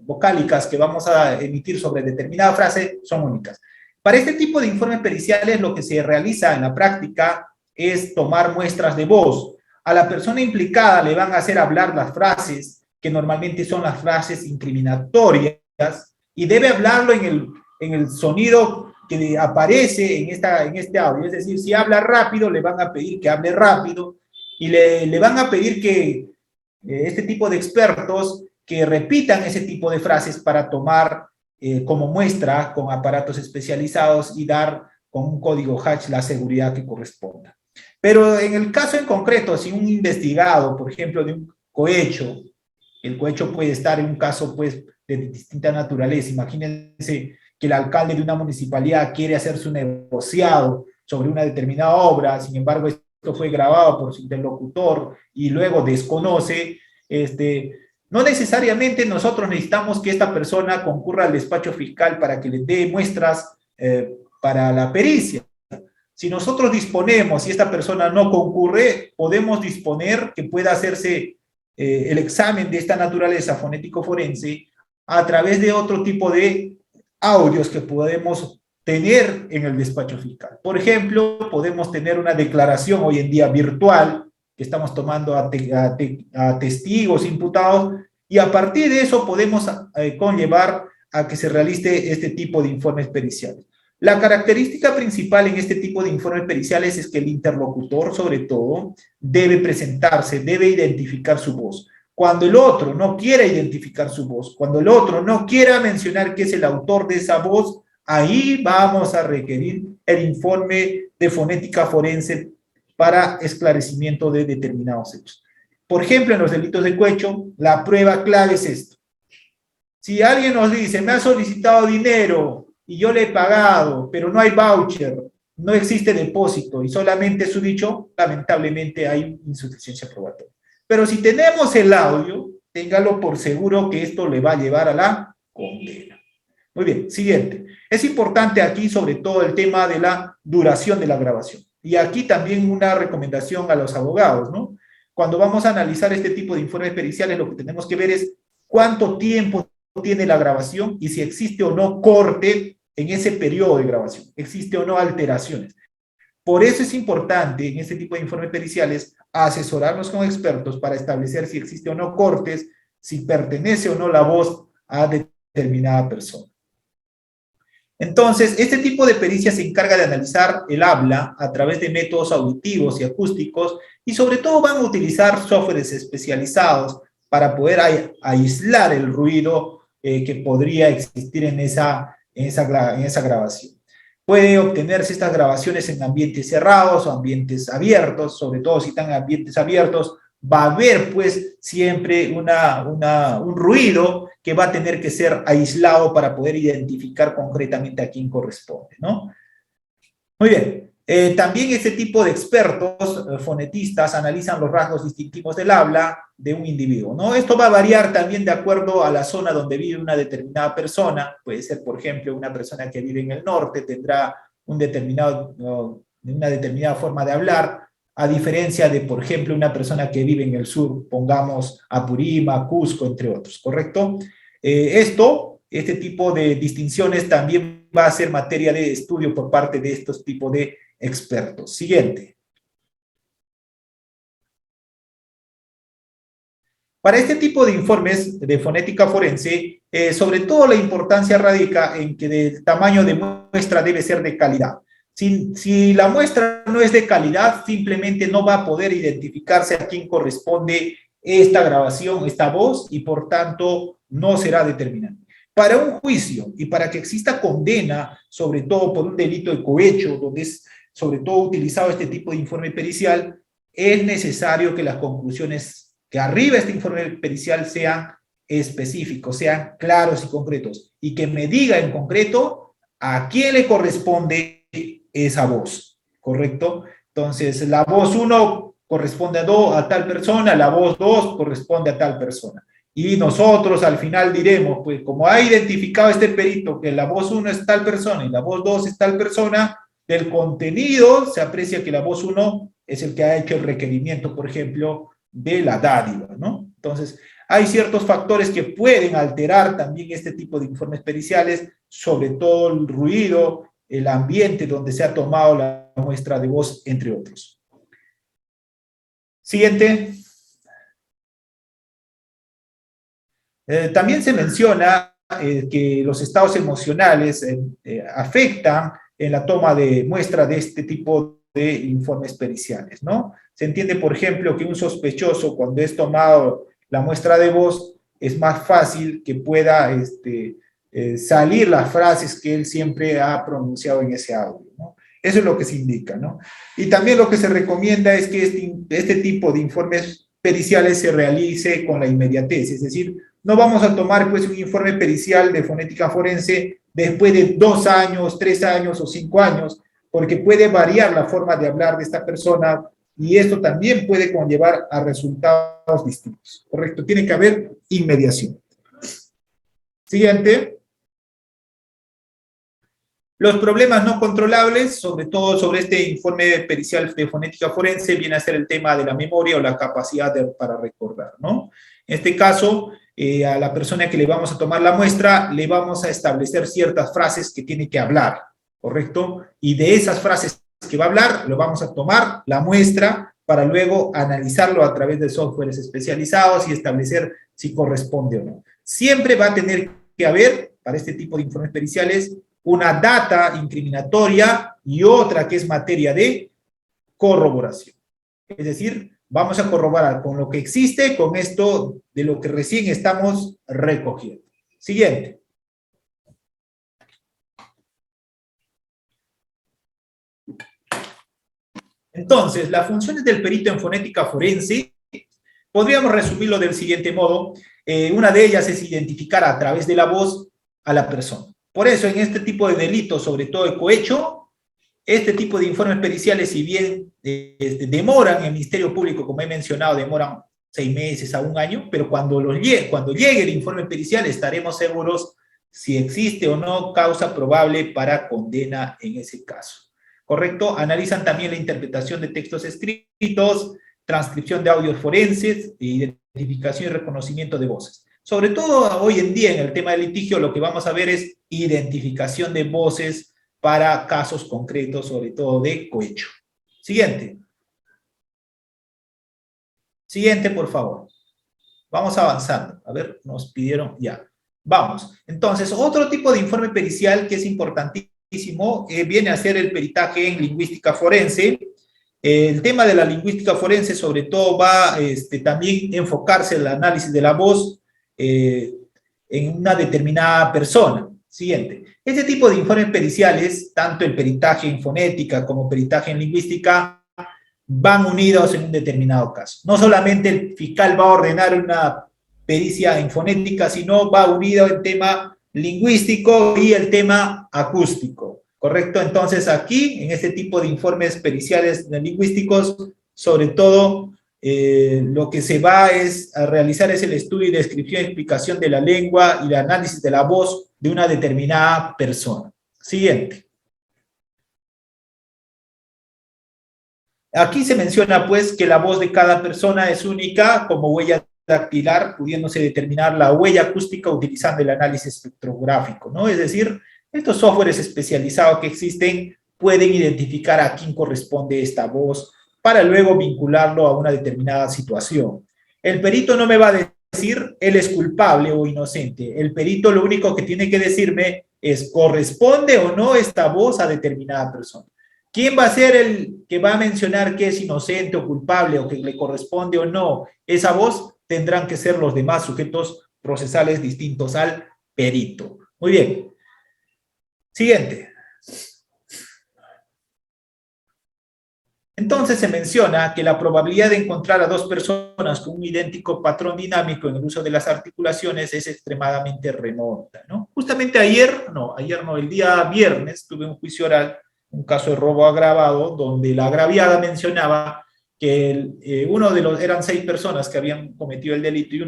vocálicas que vamos a emitir sobre determinada frase son únicas. Para este tipo de informes periciales, lo que se realiza en la práctica es tomar muestras de voz. A la persona implicada le van a hacer hablar las frases, que normalmente son las frases incriminatorias, y debe hablarlo en el sonido que aparece en este audio. Es decir, si habla rápido, le van a pedir que hable rápido, y le van a pedir que este tipo de expertos que repitan ese tipo de frases para tomar como muestra con aparatos especializados y dar con un código hash la seguridad que corresponda. Pero en el caso en concreto, si un investigado, por ejemplo, de un cohecho, el cohecho puede estar en un caso pues de distinta naturaleza. Imagínense que el alcalde de una municipalidad quiere hacer su negociado sobre una determinada obra, sin embargo esto fue grabado por su interlocutor y luego desconoce, no necesariamente nosotros necesitamos que esta persona concurra al despacho fiscal para que le dé muestras para la pericia. Si nosotros disponemos y esta persona no concurre, podemos disponer que pueda hacerse el examen de esta naturaleza fonético-forense a través de otro tipo de audios que podemos tener en el despacho fiscal. Por ejemplo, podemos tener una declaración hoy en día virtual, que estamos tomando a testigos, imputados, y a partir de eso podemos conllevar a que se realice este tipo de informes periciales. La característica principal en este tipo de informes periciales es que el interlocutor, sobre todo, debe presentarse, debe identificar su voz. Cuando el otro no quiera identificar su voz, cuando el otro no quiera mencionar que es el autor de esa voz, ahí vamos a requerir el informe de fonética forense para esclarecimiento de determinados hechos. Por ejemplo, en los delitos de cohecho, la prueba clave es esto. Si alguien nos dice, me ha solicitado dinero y yo le he pagado, pero no hay voucher, no existe depósito y solamente su dicho, lamentablemente hay insuficiencia probatoria. Pero si tenemos el audio, téngalo por seguro que esto le va a llevar a la condena. Muy bien, siguiente. Es importante aquí sobre todo el tema de la duración de la grabación. Y aquí también una recomendación a los abogados, ¿no? Cuando vamos a analizar este tipo de informes periciales, lo que tenemos que ver es cuánto tiempo tiene la grabación y si existe o no corte en ese periodo de grabación, existe o no alteraciones. Por eso es importante en este tipo de informes periciales asesorarnos con expertos para establecer si existe o no cortes, si pertenece o no la voz a determinada persona. Entonces, este tipo de pericia se encarga de analizar el habla a través de métodos auditivos y acústicos y sobre todo van a utilizar softwares especializados para poder aislar el ruido que podría existir en esa grabación. Puede obtenerse estas grabaciones en ambientes cerrados o ambientes abiertos, sobre todo si están en ambientes abiertos, va a haber pues siempre un ruido que va a tener que ser aislado para poder identificar concretamente a quién corresponde, ¿no? Muy bien. También este tipo de expertos, fonetistas, analizan los rasgos distintivos del habla de un individuo, ¿no? Esto va a variar también de acuerdo a la zona donde vive una determinada persona. Puede ser, por ejemplo, una persona que vive en el norte tendrá una determinada forma de hablar, a diferencia de, por ejemplo, una persona que vive en el sur, pongamos Apurímac, Cusco, entre otros, ¿correcto? Este tipo de distinciones también va a ser materia de estudio por parte de estos tipos de expertos. Siguiente. Para este tipo de informes de fonética forense, sobre todo la importancia radica en que el tamaño de muestra debe ser de calidad. Si la muestra no es de calidad, simplemente no va a poder identificarse a quién corresponde esta grabación, esta voz, y por tanto no será determinante. Para un juicio y para que exista condena, sobre todo por un delito de cohecho, donde es sobre todo utilizado este tipo de informe pericial, es necesario que las conclusiones que arriba este informe pericial sean específicos, sean claros y concretos, y que me diga en concreto a quién le corresponde esa voz, ¿correcto? Entonces, la voz 1 corresponde a tal persona, la voz 2 corresponde a tal persona. Y nosotros al final diremos, pues como ha identificado este perito que la voz 1 es tal persona y la voz 2 es tal persona, del contenido se aprecia que la voz 1 es el que ha hecho el requerimiento, por ejemplo, de la dádiva, ¿no? Entonces, Hay ciertos factores que pueden alterar también este tipo de informes periciales, sobre todo el ruido, el ambiente donde se ha tomado la muestra de voz, entre otros. Siguiente. También se menciona que los estados emocionales afectan en la toma de muestra de este tipo de informes periciales, ¿no? Se entiende, por ejemplo, que un sospechoso, cuando es tomado la muestra de voz, es más fácil que pueda salir las frases que él siempre ha pronunciado en ese audio, ¿no? Eso es lo que se indica, ¿no? Y también lo que se recomienda es que este tipo de informes periciales se realice con la inmediatez, es decir, no vamos a tomar pues un informe pericial de fonética forense después de 2 años, 3 años o 5 años, porque puede variar la forma de hablar de esta persona y esto también puede conllevar a resultados distintos, ¿correcto? Tiene que haber inmediación. Siguiente. Los problemas no controlables, sobre todo sobre este informe pericial de fonética forense, viene a ser el tema de la memoria o la capacidad para recordar, ¿no? En este caso, a la persona que le vamos a tomar la muestra, le vamos a establecer ciertas frases que tiene que hablar, ¿correcto? Y de esas frases que va a hablar, lo vamos a tomar la muestra para luego analizarlo a través de softwares especializados y establecer si corresponde o no. Siempre va a tener que haber, para este tipo de informes periciales, una data incriminatoria y otra que es materia de corroboración. Es decir, vamos a corroborar con lo que existe, con esto de lo que recién estamos recogiendo. Siguiente. Entonces, las funciones del perito en fonética forense, podríamos resumirlo del siguiente modo. Una de ellas es identificar a través de la voz a la persona. Por eso, en este tipo de delitos, sobre todo de cohecho, este tipo de informes periciales, si bien demoran en el Ministerio Público, como he mencionado, demoran 6 meses a 1 año, pero cuando llegue el informe pericial estaremos seguros si existe o no causa probable para condena en ese caso. ¿Correcto? Analizan también la interpretación de textos escritos, transcripción de audios forenses, identificación y reconocimiento de voces. Sobre todo hoy en día en el tema del litigio lo que vamos a ver es identificación de voces para casos concretos, sobre todo de cohecho. Siguiente. Siguiente, por favor. Vamos avanzando. A ver, nos pidieron ya. Vamos. Entonces, otro tipo de informe pericial que es importantísimo viene a ser el peritaje en lingüística forense. El tema de la lingüística forense sobre todo va también enfocarse en el análisis de la voz en una determinada persona. Siguiente. Este tipo de informes periciales, tanto el peritaje en fonética como peritaje en lingüística, van unidos en un determinado caso. No solamente el fiscal va a ordenar una pericia en fonética, sino va unido el tema lingüístico y el tema acústico, ¿correcto? Entonces aquí, en este tipo de informes periciales lingüísticos, sobre todo lo que se va a realizar es el estudio y descripción y explicación de la lengua y el análisis de la voz de una determinada persona. Siguiente. Aquí se menciona pues que la voz de cada persona es única como huella dactilar, pudiéndose determinar la huella acústica utilizando el análisis espectrográfico, ¿no? Es decir, estos softwares especializados que existen pueden identificar a quién corresponde esta voz para luego vincularlo a una determinada situación. El perito no me va a decir él es culpable o inocente. El perito lo único que tiene que decirme es corresponde o no esta voz a determinada persona. ¿Quién va a ser el que va a mencionar que es inocente o culpable o que le corresponde o no esa voz? Tendrán que ser los demás sujetos procesales distintos al perito. Muy bien. Siguiente. Entonces se menciona que la probabilidad de encontrar a 2 personas con un idéntico patrón dinámico en el uso de las articulaciones es extremadamente remota, ¿no? Justamente ayer no, el día viernes tuve un juicio oral, un caso de robo agravado, donde la agraviada mencionaba que eran 6 personas que habían cometido el delito, y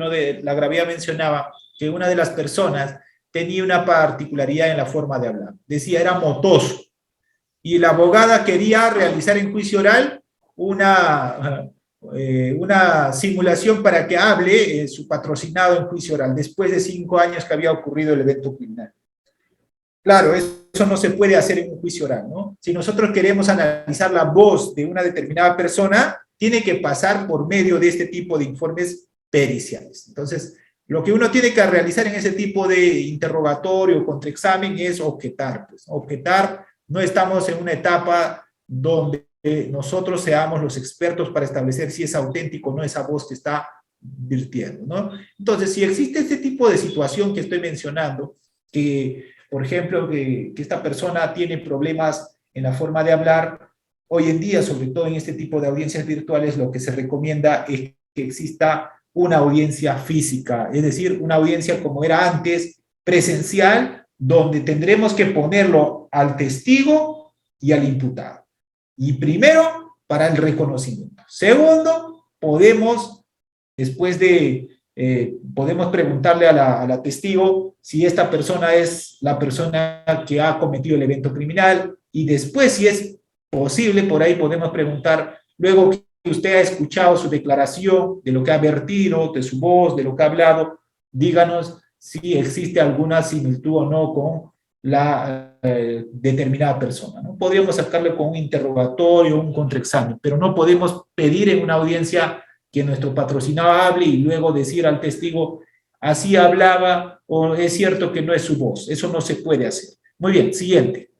la agraviada mencionaba que una de las personas tenía una particularidad en la forma de hablar. Decía, era motoso. Y la abogada quería realizar en juicio oral una simulación para que hable su patrocinado en juicio oral, después de 5 años que había ocurrido el evento criminal. Claro, eso no se puede hacer en un juicio oral, ¿no? Si nosotros queremos analizar la voz de una determinada persona, tiene que pasar por medio de este tipo de informes periciales. Entonces, lo que uno tiene que realizar en ese tipo de interrogatorio o contraexamen es objetar. Pues. Objetar, no estamos en una etapa donde nosotros seamos los expertos para establecer si es auténtico o no esa voz que está virtiendo, ¿no? Entonces, si existe este tipo de situación que estoy mencionando, que, por ejemplo, que esta persona tiene problemas en la forma de hablar, hoy en día, sobre todo en este tipo de audiencias virtuales, lo que se recomienda es que exista una audiencia física, es decir, una audiencia como era antes, presencial, donde tendremos que ponerlo al testigo y al imputado. Y primero, para el reconocimiento. Segundo, podemos, después de, podemos preguntarle a la testigo si esta persona es la persona que ha cometido el evento criminal, y después, si es posible, por ahí podemos preguntar, luego que usted ha escuchado su declaración, de lo que ha vertido, de su voz, de lo que ha hablado, díganos si existe alguna similitud o no con la determinada persona, ¿no? Podríamos sacarle con un interrogatorio, un contraexamen, pero no podemos pedir en una audiencia que nuestro patrocinado hable y luego decir al testigo, así hablaba, o es cierto que no es su voz. Eso no se puede hacer. Muy bien, siguiente.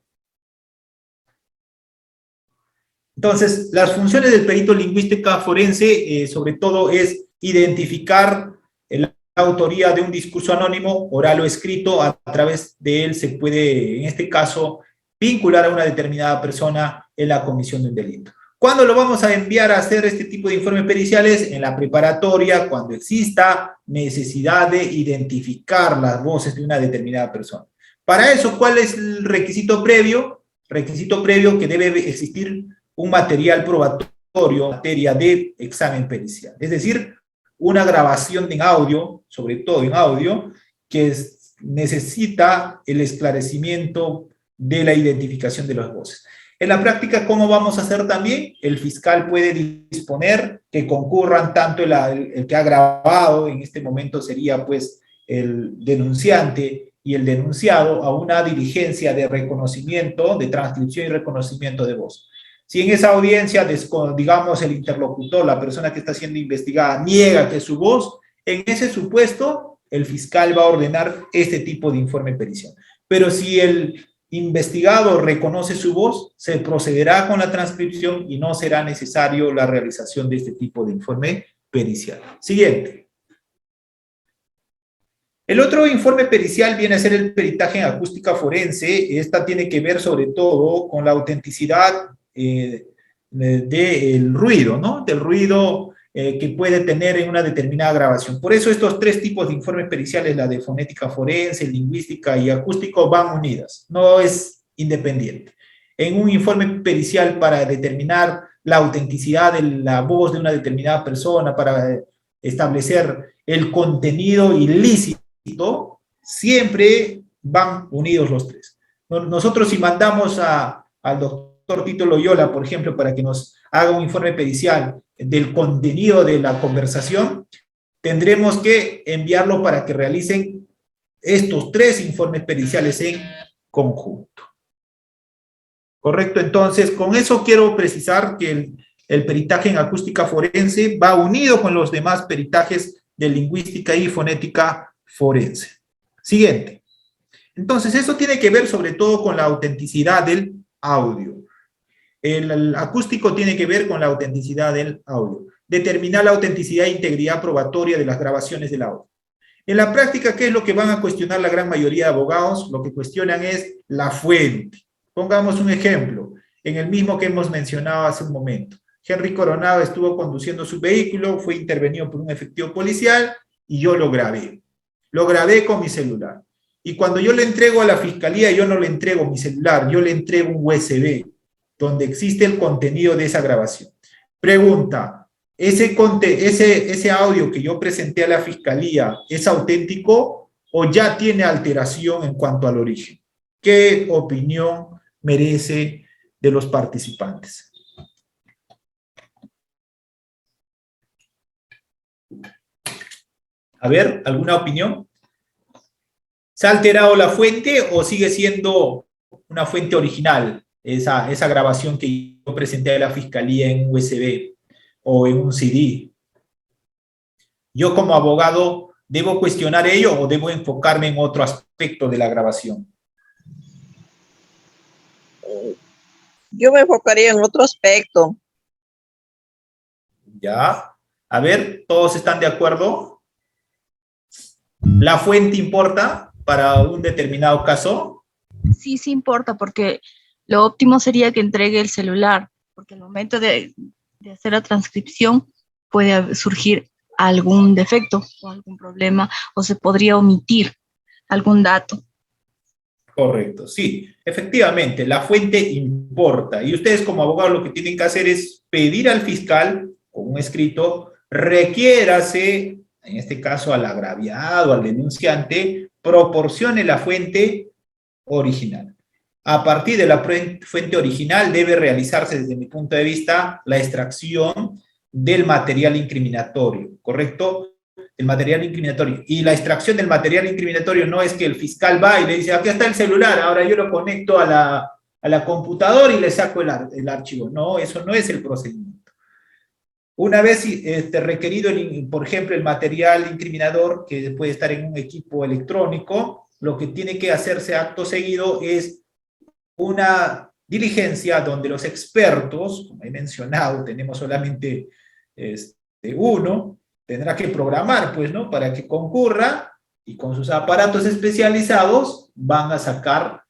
Entonces, las funciones del perito lingüística forense, sobre todo, es identificar la autoría de un discurso anónimo, oral o escrito. A través de él se puede, en este caso, vincular a una determinada persona en la comisión de un delito. ¿Cuándo lo vamos a enviar a hacer este tipo de informes periciales? En la preparatoria, cuando exista necesidad de identificar las voces de una determinada persona. Para eso, ¿cuál es el requisito previo? Requisito previo que debe existir un material probatorio en materia de examen pericial. Es decir, una grabación en audio, sobre todo en audio, que necesita el esclarecimiento de la identificación de las voces. En la práctica, ¿cómo vamos a hacer también? El fiscal puede disponer que concurran tanto el que ha grabado, en este momento sería pues el denunciante y el denunciado, a una diligencia de reconocimiento, de transcripción y reconocimiento de voz. Si en esa audiencia, digamos, el interlocutor, la persona que está siendo investigada, niega que es su voz, en ese supuesto, el fiscal va a ordenar este tipo de informe pericial. Pero si el investigado reconoce su voz, se procederá con la transcripción y no será necesario la realización de este tipo de informe pericial. Siguiente. El otro informe pericial viene a ser el peritaje en acústica forense. Esta tiene que ver sobre todo con la autenticidad del ruido, ¿no? Del ruido que puede tener en una determinada grabación. Por eso estos tres tipos de informes periciales, la de fonética forense, lingüística y acústico, van unidas, no es independiente. En un informe pericial para determinar la autenticidad de la voz de una determinada persona, para establecer el contenido ilícito, siempre van unidos los tres. Nosotros, si mandamos al doctor Tito Loyola, por ejemplo, para que nos haga un informe pericial del contenido de la conversación, tendremos que enviarlo para que realicen estos tres informes periciales en conjunto. ¿Correcto? Entonces, con eso quiero precisar que el peritaje en acústica forense va unido con los demás peritajes de lingüística y fonética forense. Siguiente. Entonces, eso tiene que ver sobre todo con la autenticidad del audio. El acústico tiene que ver con la autenticidad del audio. Determinar la autenticidad e integridad probatoria de las grabaciones del audio. En la práctica, ¿qué es lo que van a cuestionar la gran mayoría de abogados? Lo que cuestionan es la fuente. Pongamos un ejemplo, en el mismo que hemos mencionado hace un momento. Henry Coronado estuvo conduciendo su vehículo, fue intervenido por un efectivo policial y yo lo grabé. Lo grabé con mi celular. Y cuando yo le entrego a la fiscalía, yo no le entrego mi celular, yo le entrego un USB, donde existe el contenido de esa grabación. Pregunta, ¿ese audio que yo presenté a la fiscalía es auténtico o ya tiene alteración en cuanto al origen? ¿Qué opinión merece de los participantes? A ver, ¿alguna opinión? ¿Se ha alterado la fuente o sigue siendo una fuente original? Esa grabación que yo presenté a la fiscalía en USB o en un CD. Yo como abogado, ¿debo cuestionar ello o debo enfocarme en otro aspecto de la grabación? Yo me enfocaría en otro aspecto. ¿Ya? A ver, ¿todos están de acuerdo? ¿La fuente importa para un determinado caso? Sí, sí importa, porque lo óptimo sería que entregue el celular, porque al momento de hacer la transcripción puede surgir algún defecto o algún problema, o se podría omitir algún dato. Correcto, sí, efectivamente, la fuente importa. Y ustedes como abogados lo que tienen que hacer es pedir al fiscal, con un escrito, requiérase, en este caso al agraviado, al denunciante, proporcione la fuente original. A partir de la fuente original debe realizarse, desde mi punto de vista, la extracción del material incriminatorio, ¿correcto? El material incriminatorio. Y la extracción del material incriminatorio no es que el fiscal va y le dice, aquí está el celular, ahora yo lo conecto a la computadora y le saco el archivo. No, eso no es el procedimiento. Una vez requerido, por ejemplo, el material incriminador, que puede estar en un equipo electrónico, lo que tiene que hacerse acto seguido es una diligencia donde los expertos, como he mencionado, tenemos solamente uno, tendrá que programar, pues, ¿no? Para que concurra y con sus aparatos especializados van a sacar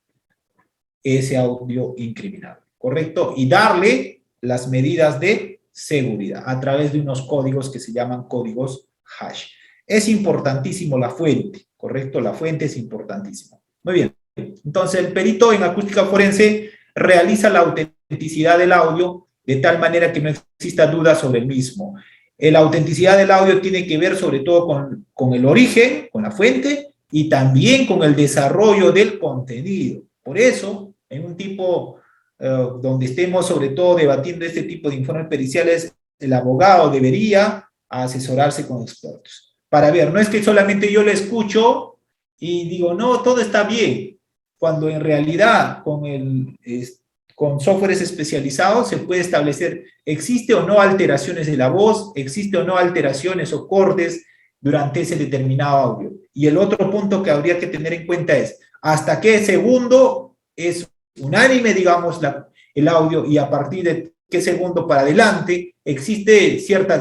ese audio incriminado, ¿correcto? Y darle las medidas de seguridad a través de unos códigos que se llaman códigos hash. Es importantísimo la fuente, ¿correcto? La fuente es importantísima. Muy bien. Entonces, el perito en acústica forense realiza la autenticidad del audio de tal manera que no exista duda sobre el mismo. La autenticidad del audio tiene que ver sobre todo con el origen, con la fuente, y también con el desarrollo del contenido. Por eso, en un tipo donde estemos sobre todo debatiendo este tipo de informes periciales, el abogado debería asesorarse con expertos. Para ver, no es que solamente yo lo escucho y digo, no, todo está bien, cuando en realidad con softwares especializados se puede establecer, existe o no alteraciones de la voz, existe o no alteraciones o cortes durante ese determinado audio. Y el otro punto que habría que tener en cuenta es, hasta qué segundo es unánime, digamos, el audio, y a partir de qué segundo para adelante existe cierta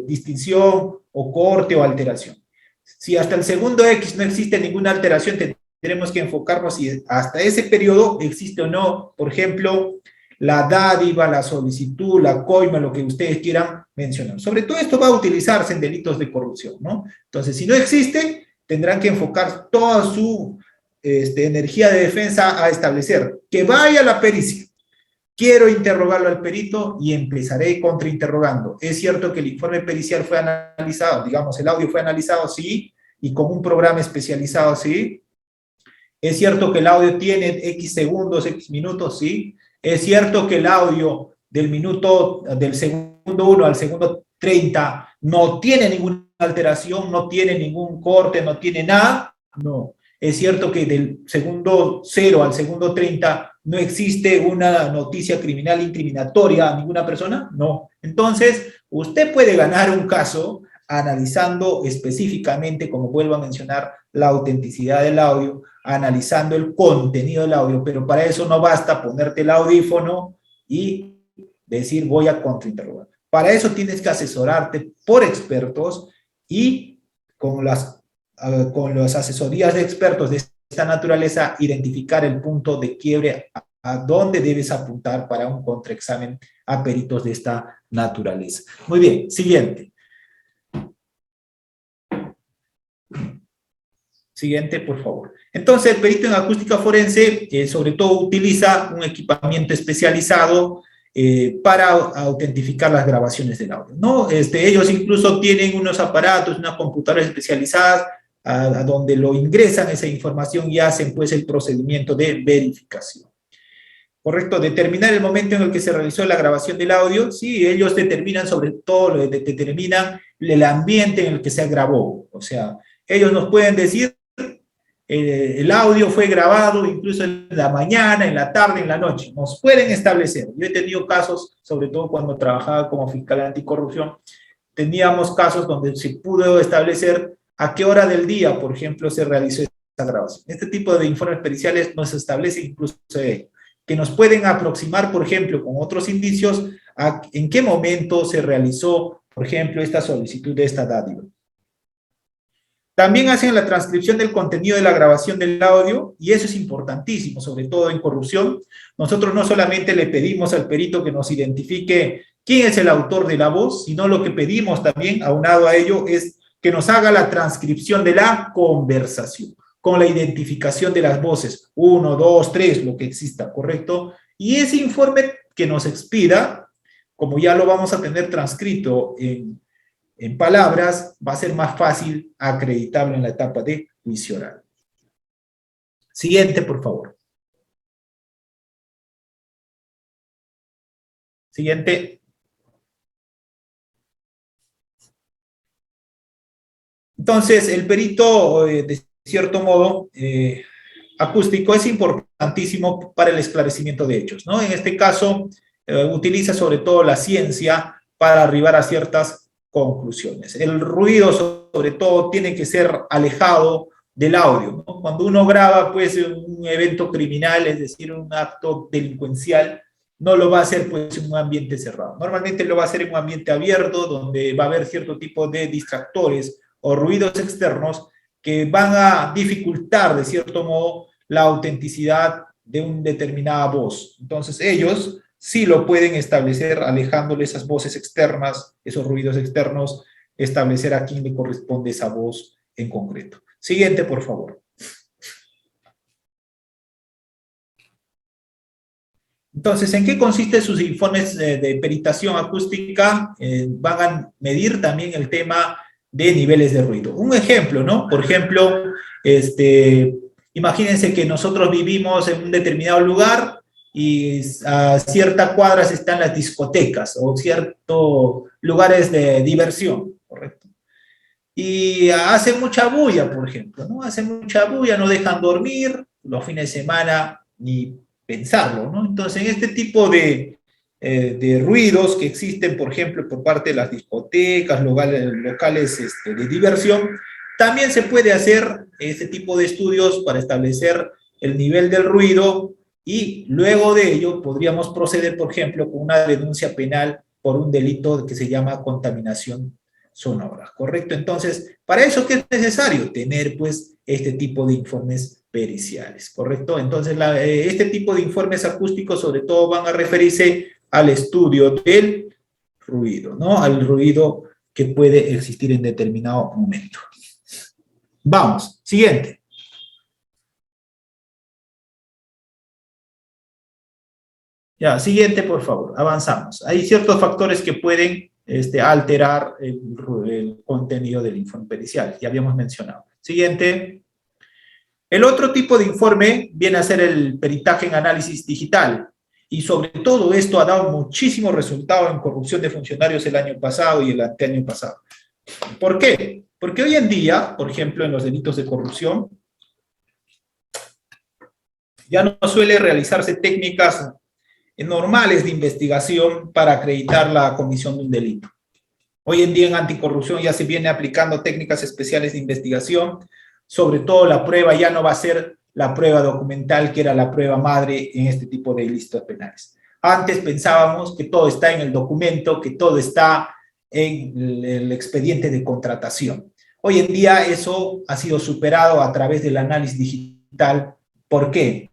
distinción o corte o alteración. Si hasta el segundo X no existe ninguna alteración, tenemos que enfocarnos si hasta ese periodo existe o no, por ejemplo, la dádiva, la solicitud, la coima, lo que ustedes quieran mencionar. Sobre todo esto va a utilizarse en delitos de corrupción, ¿no? Entonces, si no existe, tendrán que enfocar toda su energía de defensa a establecer que vaya a la pericia. Quiero interrogarlo al perito y empezaré contrainterrogando. Es cierto que el informe pericial fue analizado, digamos, el audio fue analizado, sí, y con un programa especializado, sí. Es cierto que el audio tiene X segundos, X minutos, sí. Es cierto que el audio del segundo 1 al segundo 30 no tiene ninguna alteración, no tiene ningún corte, no tiene nada. No. Es cierto que del segundo 0 al segundo 30 no existe una noticia criminal incriminatoria a ninguna persona. No. Entonces, usted puede ganar un caso analizando específicamente, como vuelvo a mencionar, la autenticidad del audio, analizando el contenido del audio, pero para eso no basta ponerte el audífono y decir voy a contrainterrogar. Para eso tienes que asesorarte por expertos y con las asesorías de expertos de esta naturaleza, identificar el punto de quiebre a dónde debes apuntar para un contraexamen a peritos de esta naturaleza. Muy bien, siguiente. Siguiente, por favor. Entonces, el perito en acústica forense, sobre todo, utiliza un equipamiento especializado para autentificar las grabaciones del audio, ¿no? Ellos incluso tienen unos aparatos, unas computadoras especializadas a donde lo ingresan esa información y hacen, pues, el procedimiento de verificación. ¿correcto? Determinar el momento en el que se realizó la grabación del audio, sí, ellos determinan sobre todo, determinan el ambiente en el que se grabó, o sea, ellos nos pueden decir, el audio fue grabado incluso en la mañana, en la tarde, en la noche, nos pueden establecer. Yo he tenido casos, sobre todo cuando trabajaba como fiscal anticorrupción, teníamos casos donde se pudo establecer a qué hora del día, por ejemplo, se realizó esta grabación. Este tipo de informes periciales nos establece incluso que nos pueden aproximar, por ejemplo, con otros indicios, en qué momento se realizó, por ejemplo, esta solicitud de esta dádiva. También hacen la transcripción del contenido de la grabación del audio, y eso es importantísimo, sobre todo en corrupción. Nosotros no solamente le pedimos al perito que nos identifique quién es el autor de la voz, sino lo que pedimos también, aunado a ello, es que nos haga la transcripción de la conversación, con la identificación de las voces, 1, 2, 3, lo que exista, ¿correcto? Y ese informe que nos expida, como ya lo vamos a tener transcrito en palabras, va a ser más fácil acreditarlo en la etapa de juicio oral. Siguiente, por favor. Siguiente. Entonces, el perito, de cierto modo, acústico es importantísimo para el esclarecimiento de hechos, ¿no? En este caso, utiliza sobre todo la ciencia para arribar a ciertas conclusiones. El ruido, sobre todo, tiene que ser alejado del audio, ¿no? Cuando uno graba, pues, un evento criminal, es decir, un acto delincuencial, no lo va a hacer, pues, en un ambiente cerrado. Normalmente lo va a hacer en un ambiente abierto, donde va a haber cierto tipo de distractores o ruidos externos que van a dificultar, de cierto modo, la autenticidad de una determinada voz. Entonces, ellos sí lo pueden establecer alejándole esas voces externas, esos ruidos externos, establecer a quién le corresponde esa voz en concreto. Siguiente, por favor. Entonces, ¿en qué consisten sus informes de peritación acústica? Van a medir también el tema de niveles de ruido. Un ejemplo, ¿no? Por ejemplo, imagínense que nosotros vivimos en un determinado lugar y a ciertas cuadras están las discotecas o ciertos lugares de diversión, ¿correcto? Y hacen mucha bulla, por ejemplo, ¿no? Hacen mucha bulla, no dejan dormir, los fines de semana ni pensarlo, ¿no? Entonces, en este tipo de ruidos que existen, por ejemplo, por parte de las discotecas, locales de diversión, también se puede hacer este tipo de estudios para establecer el nivel del ruido y luego de ello podríamos proceder, por ejemplo, con una denuncia penal por un delito que se llama contaminación sonora, ¿correcto? Entonces, para eso, ¿qué es necesario? Tener, pues, este tipo de informes periciales, ¿correcto? Entonces, este tipo de informes acústicos sobre todo van a referirse al estudio del ruido, ¿no? Al ruido que puede existir en determinado momento. Vamos, siguiente. Ya, siguiente, por favor, avanzamos. Hay ciertos factores que pueden alterar el contenido del informe pericial, ya habíamos mencionado. Siguiente. El otro tipo de informe viene a ser el peritaje en análisis digital, y sobre todo esto ha dado muchísimo resultado en corrupción de funcionarios el año pasado y el anteaño pasado. ¿Por qué? Porque hoy en día, por ejemplo, en los delitos de corrupción, ya no suele realizarse técnicas normales de investigación para acreditar la comisión de un delito. Hoy en día en anticorrupción ya se viene aplicando técnicas especiales de investigación, sobre todo la prueba ya no va a ser la prueba documental, que era la prueba madre en este tipo de delitos penales. Antes pensábamos que todo está en el documento, que todo está en el expediente de contratación. Hoy en día eso ha sido superado a través del análisis digital. ¿Por qué?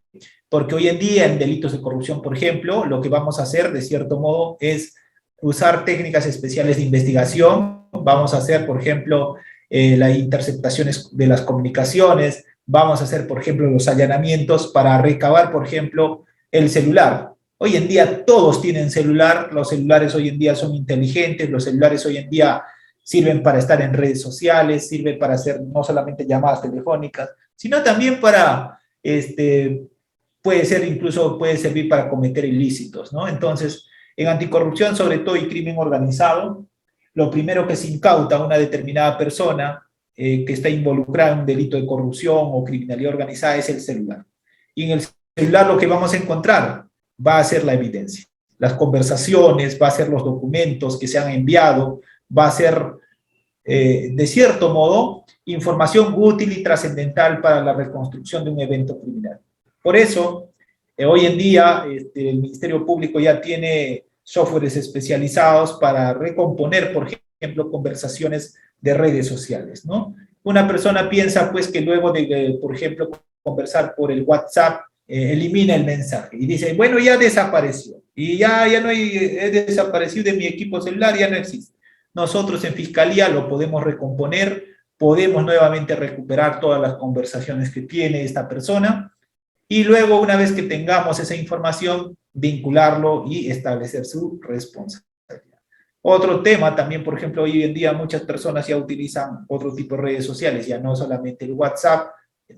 Porque hoy en día en delitos de corrupción, por ejemplo, lo que vamos a hacer de cierto modo es usar técnicas especiales de investigación. Vamos a hacer, por ejemplo, las interceptaciones de las comunicaciones, vamos a hacer, por ejemplo, los allanamientos para recabar, por ejemplo, el celular. Hoy en día todos tienen celular, los celulares hoy en día son inteligentes, los celulares hoy en día sirven para estar en redes sociales, sirven para hacer no solamente llamadas telefónicas, sino también para puede ser incluso, puede servir para cometer ilícitos, ¿no? Entonces, en anticorrupción, sobre todo, y crimen organizado, lo primero que se incauta a una determinada persona que está involucrada en un delito de corrupción o criminalidad organizada es el celular. Y en el celular lo que vamos a encontrar va a ser la evidencia. Las conversaciones, va a ser los documentos que se han enviado, va a ser, de cierto modo, información útil y trascendental para la reconstrucción de un evento criminal. Por eso, hoy en día, el Ministerio Público ya tiene softwares especializados para recomponer, por ejemplo, conversaciones de redes sociales, ¿no? Una persona piensa, pues, que luego de, por ejemplo, conversar por el WhatsApp, elimina el mensaje y dice, bueno, ya desapareció, y ya no hay, he desaparecido de mi equipo celular, ya no existe. Nosotros en Fiscalía lo podemos recomponer, podemos nuevamente recuperar todas las conversaciones que tiene esta persona, y luego, una vez que tengamos esa información, vincularlo y establecer su responsabilidad. Otro tema también, por ejemplo, hoy en día muchas personas ya utilizan otro tipo de redes sociales, ya no solamente el WhatsApp,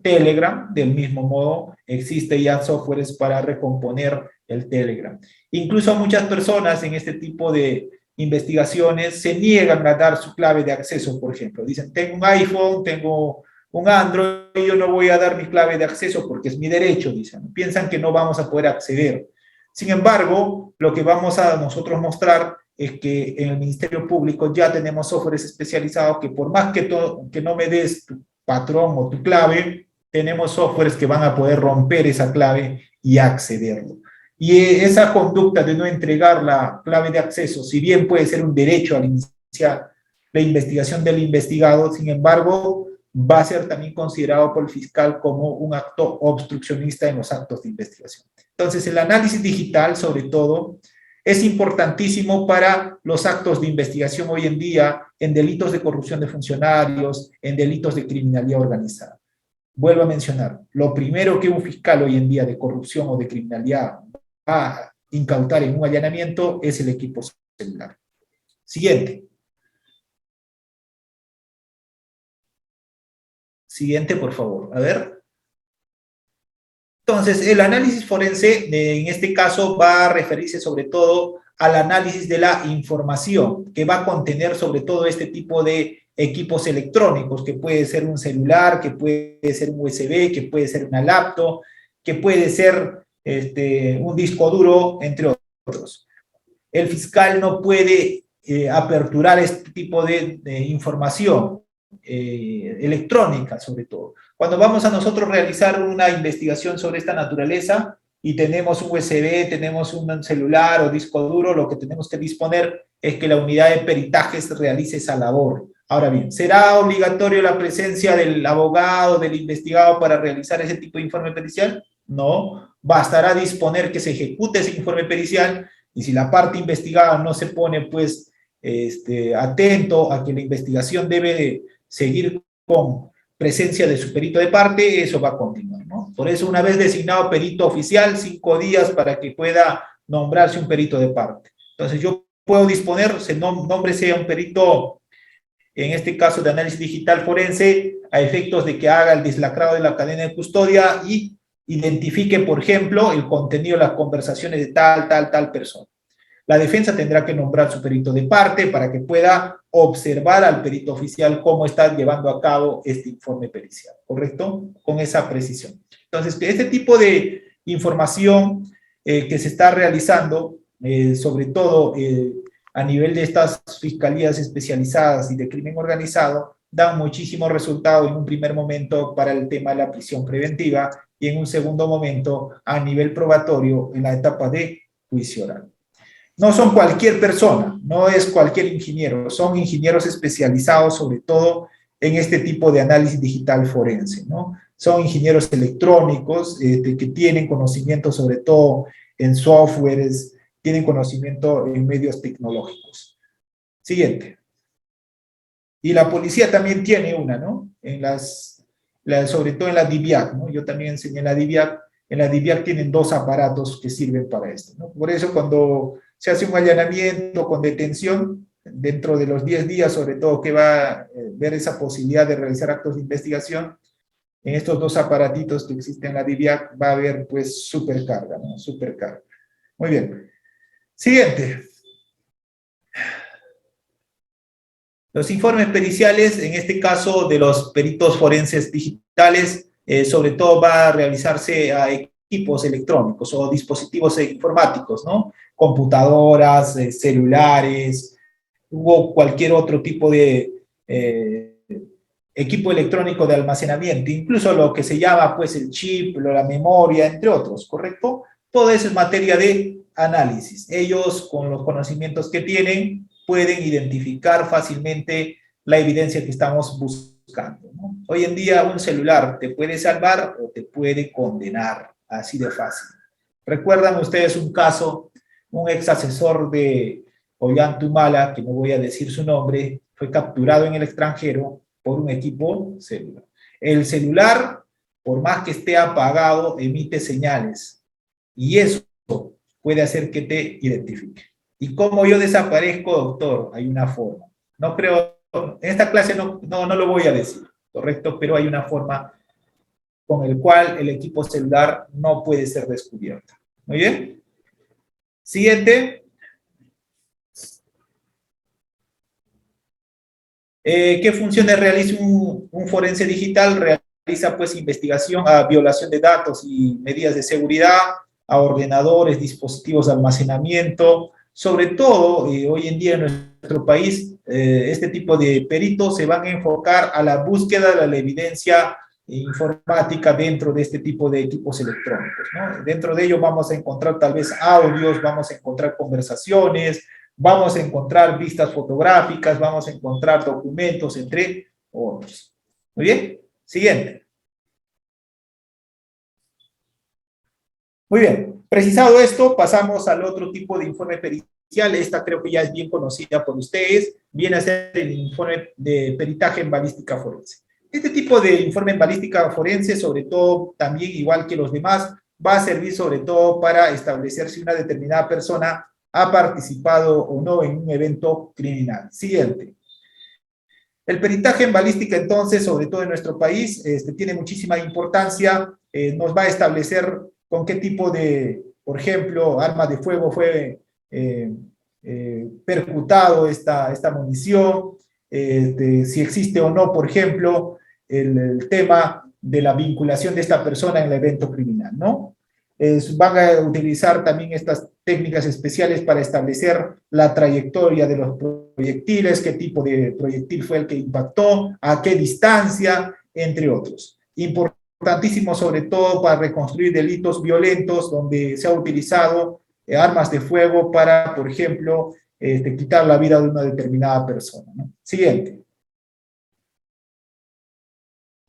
Telegram, del mismo modo, existe ya softwares para recomponer el Telegram. Incluso muchas personas en este tipo de investigaciones se niegan a dar su clave de acceso, por ejemplo. Dicen, tengo un iPhone, tengo un Android, yo no voy a dar mi clave de acceso porque es mi derecho, dicen. Piensan que no vamos a poder acceder. Sin embargo, lo que vamos a nosotros mostrar es que en el Ministerio Público ya tenemos softwares especializados que por más que no me des tu patrón o tu clave, tenemos softwares que van a poder romper esa clave y accederlo. Y esa conducta de no entregar la clave de acceso, si bien puede ser un derecho al iniciar la investigación del investigado, sin embargo, va a ser también considerado por el fiscal como un acto obstruccionista en los actos de investigación. Entonces, el análisis digital, sobre todo, es importantísimo para los actos de investigación hoy en día en delitos de corrupción de funcionarios, en delitos de criminalidad organizada. Vuelvo a mencionar, lo primero que un fiscal hoy en día de corrupción o de criminalidad va a incautar en un allanamiento es el equipo celular. Siguiente. Siguiente, por favor. A ver. Entonces, el análisis forense, en este caso, va a referirse sobre todo al análisis de la información, que va a contener sobre todo este tipo de equipos electrónicos, que puede ser un celular, que puede ser un USB, que puede ser una laptop, que puede ser un disco duro, entre otros. El fiscal no puede aperturar este tipo de información electrónica, sobre todo. Cuando vamos a nosotros realizar una investigación sobre esta naturaleza y tenemos un USB, tenemos un celular o disco duro, lo que tenemos que disponer es que la unidad de peritajes realice esa labor. Ahora bien, ¿será obligatorio la presencia del abogado, del investigado para realizar ese tipo de informe pericial? No, bastará disponer que se ejecute ese informe pericial y si la parte investigada no se pone pues atento a que la investigación debe de seguir con presencia de su perito de parte, eso va a continuar, ¿no? Por eso, una vez designado perito oficial, 5 días para que pueda nombrarse un perito de parte. Entonces, yo puedo disponer, nombre sea un perito, en este caso de análisis digital forense, a efectos de que haga el deslacrado de la cadena de custodia y identifique, por ejemplo, el contenido de las conversaciones de tal persona. La defensa tendrá que nombrar su perito de parte para que pueda observar al perito oficial cómo está llevando a cabo este informe pericial, ¿correcto? Con esa precisión. Entonces, este tipo de información que se está realizando, sobre todo a nivel de estas fiscalías especializadas y de crimen organizado, dan muchísimos resultados en un primer momento para el tema de la prisión preventiva y en un segundo momento a nivel probatorio en la etapa de juicio oral. No son cualquier persona, no es cualquier ingeniero, son ingenieros especializados sobre todo en este tipo de análisis digital forense, ¿no? Son ingenieros electrónicos que tienen conocimiento sobre todo en softwares, tienen conocimiento en medios tecnológicos. Siguiente. Y la policía también tiene una, ¿no? Sobre todo en la DIVIAC, ¿no? Yo también enseñé en la DIVIAC. En la DIVIAC tienen 2 aparatos que sirven para esto, ¿no? Por eso cuando se hace un allanamiento con detención, dentro de los 10 días, sobre todo que va a ver esa posibilidad de realizar actos de investigación, en estos dos aparatitos que existen en la DIVIAC va a haber pues supercarga, ¿no? Supercarga. Muy bien. Siguiente. Los informes periciales, en este caso de los peritos forenses digitales, sobre todo va a realizarse a equipos electrónicos o dispositivos informáticos, ¿no? Computadoras, celulares, hubo cualquier otro tipo de equipo electrónico de almacenamiento, incluso lo que se llama pues el chip, la memoria, entre otros, ¿correcto? Todo eso es materia de análisis. Ellos, con los conocimientos que tienen, pueden identificar fácilmente la evidencia que estamos buscando, ¿no? Hoy en día un celular te puede salvar o te puede condenar, así de fácil. ¿Recuerdan ustedes un caso? Un ex asesor de Ollantumala, que no voy a decir su nombre, fue capturado en el extranjero por un equipo celular. El celular, por más que esté apagado, emite señales y eso puede hacer que te identifique. ¿Y cómo yo desaparezco, doctor? Hay una forma. No creo, en esta clase no lo voy a decir, ¿correcto? Pero hay una forma con el cual el equipo celular no puede ser descubierto. Muy bien. Siguiente. ¿Qué funciones realiza un forense digital? Realiza pues investigación a violación de datos y medidas de seguridad, a ordenadores, dispositivos de almacenamiento. Sobre todo, hoy en día en nuestro país, este tipo de peritos se van a enfocar a la búsqueda de la evidencia informática dentro de este tipo de equipos electrónicos, ¿no? Dentro de ello vamos a encontrar tal vez audios, vamos a encontrar conversaciones, vamos a encontrar vistas fotográficas, vamos a encontrar documentos, entre otros. Muy bien, siguiente. Muy bien, precisado esto, pasamos al otro tipo de informe pericial. Esta creo que ya es bien conocida por ustedes. Viene a ser el informe de peritaje en balística forense. Este tipo de informe en balística forense, sobre todo, también igual que los demás, va a servir sobre todo para establecer si una determinada persona ha participado o no en un evento criminal. Siguiente. El peritaje en balística, entonces, sobre todo en nuestro país, tiene muchísima importancia. Nos va a establecer con qué tipo de, por ejemplo, arma de fuego fue percutado esta munición, si existe o no, por ejemplo, el tema de la vinculación de esta persona en el evento criminal, ¿no? Van a utilizar también estas técnicas especiales para establecer la trayectoria de los proyectiles, qué tipo de proyectil fue el que impactó, a qué distancia, entre otros. Importantísimo sobre todo para reconstruir delitos violentos donde se ha utilizado armas de fuego para, por ejemplo, quitar la vida de una determinada persona, ¿no? Siguiente.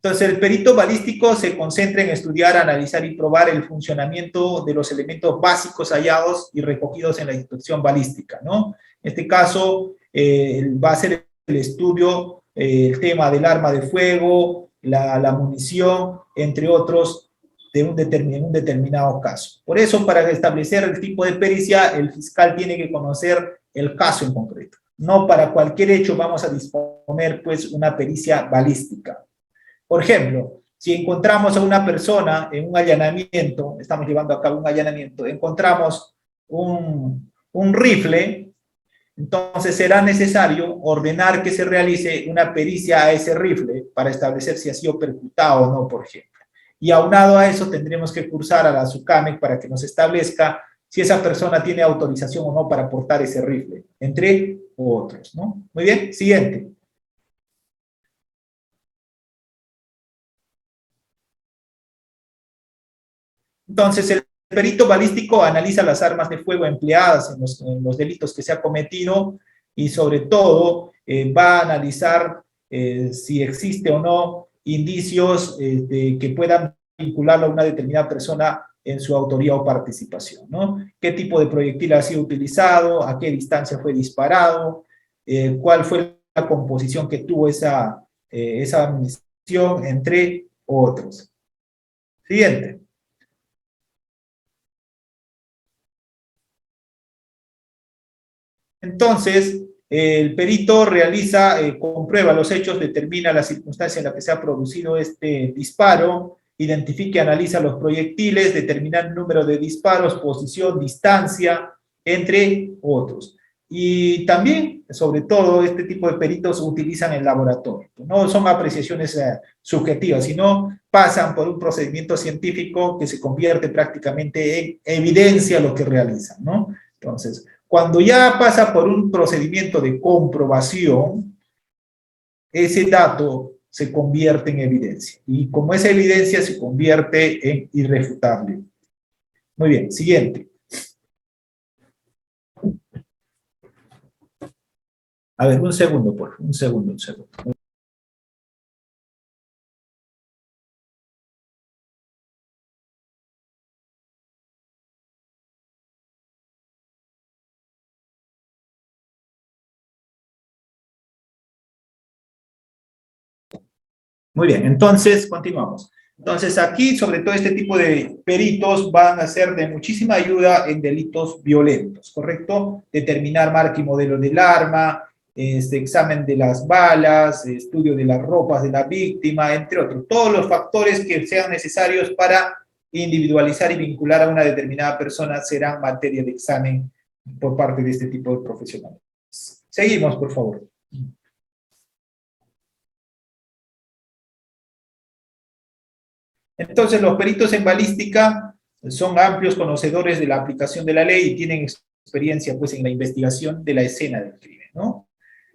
Entonces, el perito balístico se concentra en estudiar, analizar y probar el funcionamiento de los elementos básicos hallados y recogidos en la inspección balística, ¿no? En este caso, va a ser el estudio, el tema del arma de fuego, la munición, entre otros, en un determinado caso. Por eso, para establecer el tipo de pericia, el fiscal tiene que conocer el caso en concreto. No para cualquier hecho vamos a disponer, pues, una pericia balística. Por ejemplo, si encontramos a una persona en un allanamiento, estamos llevando a cabo un allanamiento, encontramos un rifle, entonces será necesario ordenar que se realice una pericia a ese rifle para establecer si ha sido percutado o no, por ejemplo. Y aunado a eso tendremos que cursar a la SUCAMEC para que nos establezca si esa persona tiene autorización o no para portar ese rifle, entre otros, ¿no? Muy bien, siguiente. Entonces, el perito balístico analiza las armas de fuego empleadas en los delitos que se ha cometido y sobre todo va a analizar si existe o no indicios que puedan vincularlo a una determinada persona en su autoría o participación, ¿no? ¿Qué tipo de proyectil ha sido utilizado? ¿A qué distancia fue disparado? ¿Cuál fue la composición que tuvo esa munición, entre otros? Siguiente. Entonces, el perito realiza, comprueba los hechos, determina la circunstancia en la que se ha producido este disparo, identifica y analiza los proyectiles, determina el número de disparos, posición, distancia, entre otros. Y también, sobre todo, este tipo de peritos se utilizan en laboratorio. No son apreciaciones subjetivas, sino pasan por un procedimiento científico que se convierte prácticamente en evidencia lo que realizan, ¿no? Entonces, cuando ya pasa por un procedimiento de comprobación, ese dato se convierte en evidencia. Y como esa evidencia se convierte en irrefutable. Muy bien, siguiente. A ver, un segundo, por favor. Un segundo. Muy bien, entonces continuamos. Entonces aquí, sobre todo este tipo de peritos van a ser de muchísima ayuda en delitos violentos, ¿correcto? Determinar marca y modelo del arma, examen de las balas, estudio de las ropas de la víctima, entre otros. Todos los factores que sean necesarios para individualizar y vincular a una determinada persona serán materia de examen por parte de este tipo de profesionales. Seguimos, por favor. Entonces, los peritos en balística son amplios conocedores de la aplicación de la ley y tienen experiencia pues, en la investigación de la escena del crimen, ¿no?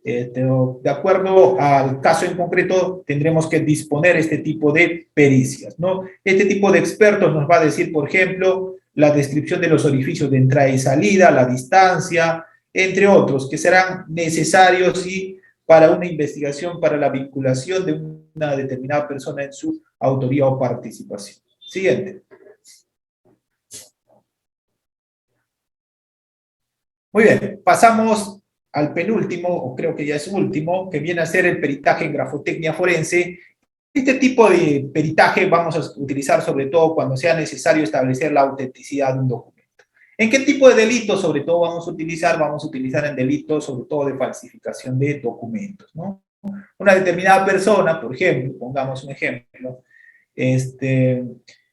De acuerdo al caso en concreto, tendremos que disponer este tipo de pericias, ¿no? Este tipo de expertos nos va a decir, por ejemplo, la descripción de los orificios de entrada y salida, la distancia, entre otros, que serán necesarios y para una investigación, para la vinculación de una determinada persona en su autoría o participación. Siguiente. Muy bien, pasamos al penúltimo, o creo que ya es último, que viene a ser el peritaje en grafotecnia forense. Este tipo de peritaje vamos a utilizar sobre todo cuando sea necesario establecer la autenticidad de un documento. ¿En qué tipo de delitos sobre todo vamos a utilizar? Vamos a utilizar en delitos sobre todo de falsificación de documentos, ¿no? Una determinada persona, por ejemplo, pongamos un ejemplo,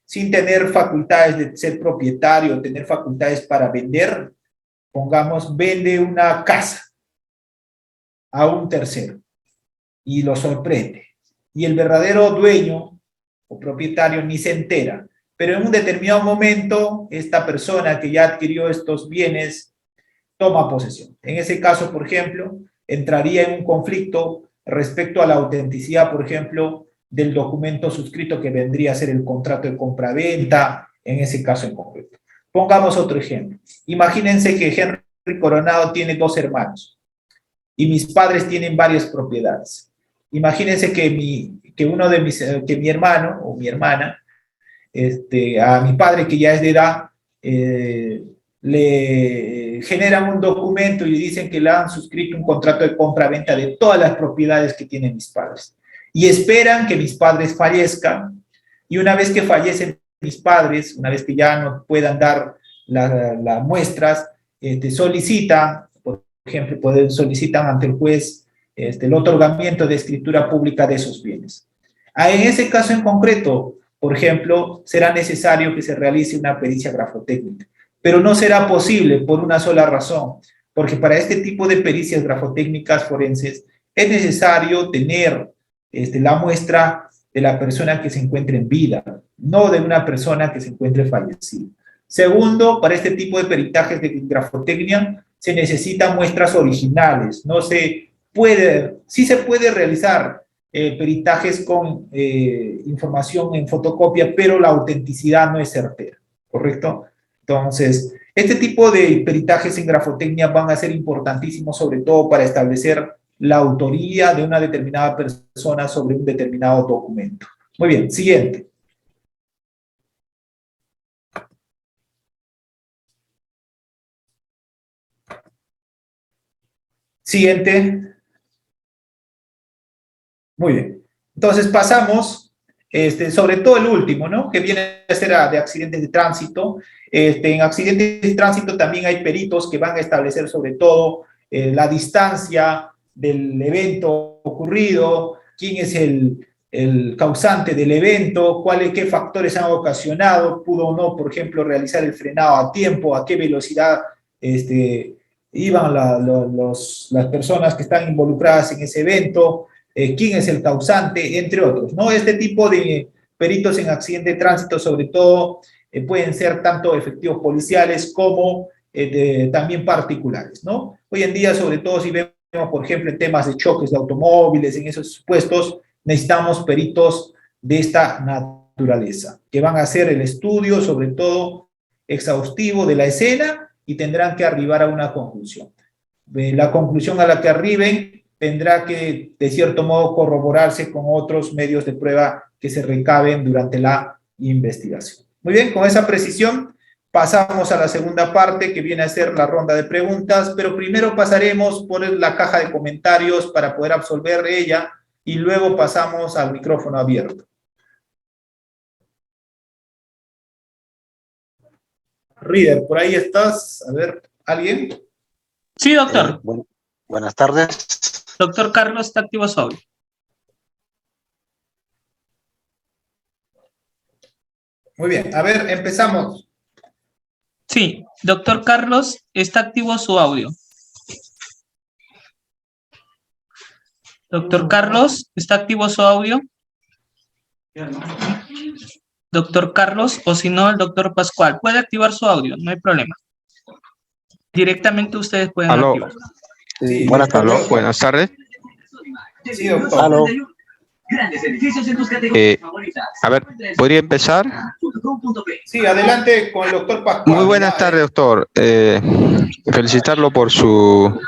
sin tener facultades de ser propietario, tener facultades para vender, pongamos, vende una casa a un tercero y lo sorprende. Y el verdadero dueño o propietario ni se entera. Pero en un determinado momento, esta persona que ya adquirió estos bienes toma posesión. En ese caso, por ejemplo, entraría en un conflicto respecto a la autenticidad, por ejemplo, del documento suscrito que vendría a ser el contrato de compra-venta, en ese caso en concreto. Pongamos otro ejemplo. Imagínense que Henry Coronado tiene 2 hermanos y mis padres tienen varias propiedades. Imagínense que mi hermano o mi hermana, a mi padre que ya es de edad, le generan un documento y dicen que le han suscrito un contrato de compra-venta de todas las propiedades que tienen mis padres. Y esperan que mis padres fallezcan, y una vez que fallecen mis padres, una vez que ya no puedan dar las muestras, solicitan, por ejemplo, solicitan ante el juez el otorgamiento de escritura pública de esos bienes. En ese caso en concreto, por ejemplo, será necesario que se realice una pericia grafotécnica, pero no será posible por una sola razón, porque para este tipo de pericias grafotécnicas forenses es necesario tener la muestra de la persona que se encuentre en vida, no de una persona que se encuentre fallecida. Segundo, para este tipo de peritajes de grafotecnia se necesitan muestras originales. Sí se puede realizar peritajes con información en fotocopia, pero la autenticidad no es certera, ¿correcto? Entonces, este tipo de peritajes en grafotecnia van a ser importantísimos, sobre todo para establecer la autoría de una determinada persona sobre un determinado documento. Muy bien, siguiente. Siguiente. Muy bien. Entonces pasamos, sobre todo el último, ¿no? Que viene a ser de accidentes de tránsito. En accidentes de tránsito también hay peritos que van a establecer sobre todo la distancia del evento ocurrido, quién es el causante del evento, qué factores han ocasionado, pudo o no, por ejemplo, realizar el frenado a tiempo, a qué velocidad iban las personas que están involucradas en ese evento, quién es el causante, entre otros, ¿no? Este tipo de peritos en accidente de tránsito, sobre todo, pueden ser tanto efectivos policiales como también particulares, ¿no? Hoy en día, sobre todo, si vemos, por ejemplo, en temas de choques de automóviles, en esos supuestos, necesitamos peritos de esta naturaleza, que van a hacer el estudio, sobre todo, exhaustivo de la escena y tendrán que arribar a una conclusión. La conclusión a la que arriben tendrá que, de cierto modo, corroborarse con otros medios de prueba que se recaben durante la investigación. Muy bien, con esa precisión pasamos a la segunda parte, que viene a ser la ronda de preguntas, pero primero pasaremos por la caja de comentarios para poder absolver ella y luego pasamos al micrófono abierto. Reader, ¿por ahí estás? A ver, ¿alguien? Sí, doctor. Buenas tardes. Doctor Carlos, está activo su audio. Muy bien, a ver, empezamos. Sí, doctor Carlos, está activo su audio. Doctor Carlos, ¿está activo su audio? Doctor Carlos, o si no, el doctor Pascual. Puede activar su audio, no hay problema. Directamente ustedes pueden activar. Sí, Buenas tardes. Sí, doctor. Aló. A ver, ¿podría empezar? Sí, adelante con el doctor Pascual. Muy buenas tardes, doctor. Felicitarlo por su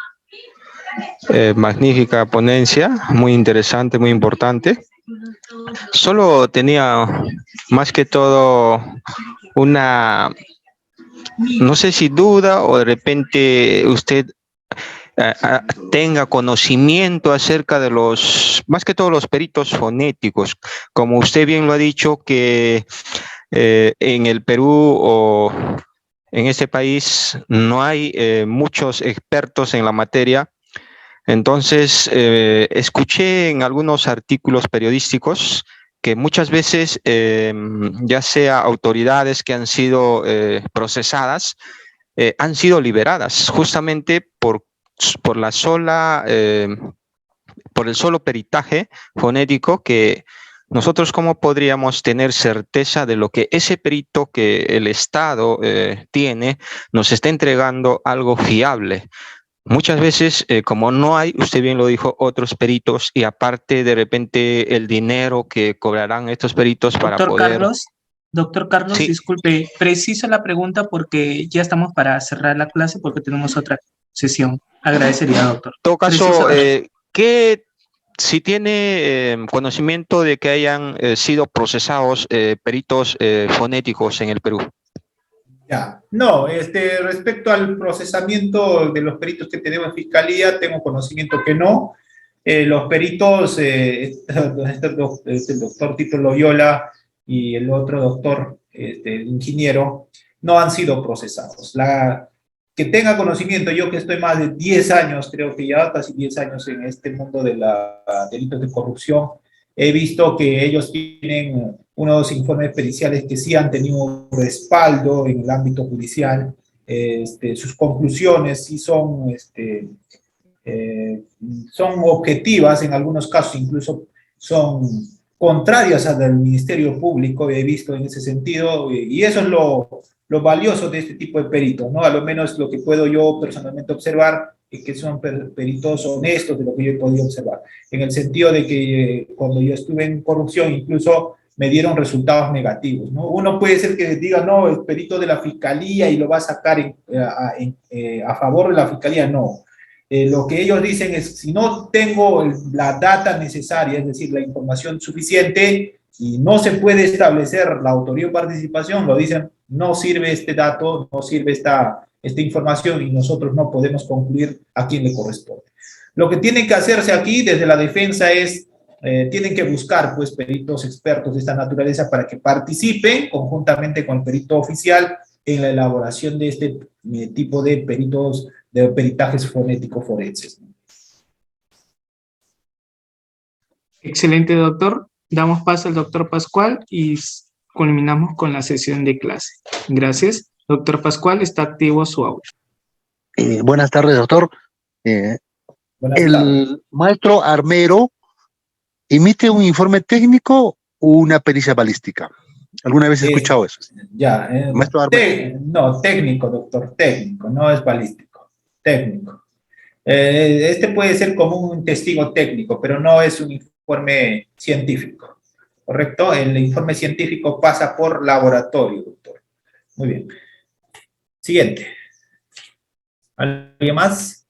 magnífica ponencia, muy interesante, muy importante. Solo tenía más que todo una, no sé si duda o de repente usted tenga conocimiento acerca de más que todo los peritos fonéticos. Como usted bien lo ha dicho, que en el Perú o en este país no hay muchos expertos en la materia. Entonces, escuché en algunos artículos periodísticos que muchas veces, ya sea autoridades que han sido procesadas, han sido liberadas justamente por el solo peritaje fonético, que nosotros cómo podríamos tener certeza de lo que ese perito que el Estado tiene nos está entregando algo fiable. Muchas veces, como no hay, usted bien lo dijo, otros peritos, y aparte de repente el dinero que cobrarán estos peritos para poder... Doctor Carlos, Sí. disculpe, preciso la pregunta porque ya estamos para cerrar la clase porque tenemos otra sesión. Agradecería, doctor. En todo caso, Preciso si tiene conocimiento de que hayan sido procesados peritos fonéticos en el Perú. Ya, no, respecto al procesamiento de los peritos que tenemos en Fiscalía, tengo conocimiento que no. Los peritos, el doctor Tito Loyola y el otro doctor, el ingeniero, no han sido procesados. Que tenga conocimiento, yo que estoy más de 10 años, creo que ya casi 10 años en este mundo de los delitos de corrupción, he visto que ellos tienen unos informes periciales que sí han tenido un respaldo en el ámbito judicial. Sus conclusiones sí son objetivas, en algunos casos incluso son contrarias al del Ministerio Público, he visto en ese sentido, y eso es lo valioso de este tipo de peritos, ¿no? A lo menos lo que puedo yo personalmente observar es que son peritos honestos de lo que yo he podido observar, en el sentido de que cuando yo estuve en corrupción incluso me dieron resultados negativos, ¿no? Uno puede ser que diga, no, el perito de la Fiscalía y lo va a sacar a favor de la Fiscalía, no. Lo que ellos dicen es, si no tengo la data necesaria, es decir, la información suficiente, y no se puede establecer la autoría o participación, lo dicen, no sirve este dato, no sirve esta información y nosotros no podemos concluir a quién le corresponde. Lo que tiene que hacerse aquí desde la defensa es, tienen que buscar pues peritos expertos de esta naturaleza para que participen conjuntamente con el perito oficial en la elaboración de este tipo de peritos de peritajes fonéticos forenses. Excelente, doctor. Damos paso al doctor Pascual y culminamos con la sesión de clase. Gracias. Doctor Pascual, está activo su audio. Buenas tardes, doctor. El maestro Armero emite un informe técnico o una pericia balística. ¿Alguna vez he escuchado eso? Ya, Maestro Armero. no, técnico, doctor, técnico, no es balístico, técnico. Este puede ser como un testigo técnico, pero no es un informe científico, ¿correcto? El informe científico pasa por laboratorio, doctor. Muy bien. Siguiente. ¿Alguien más?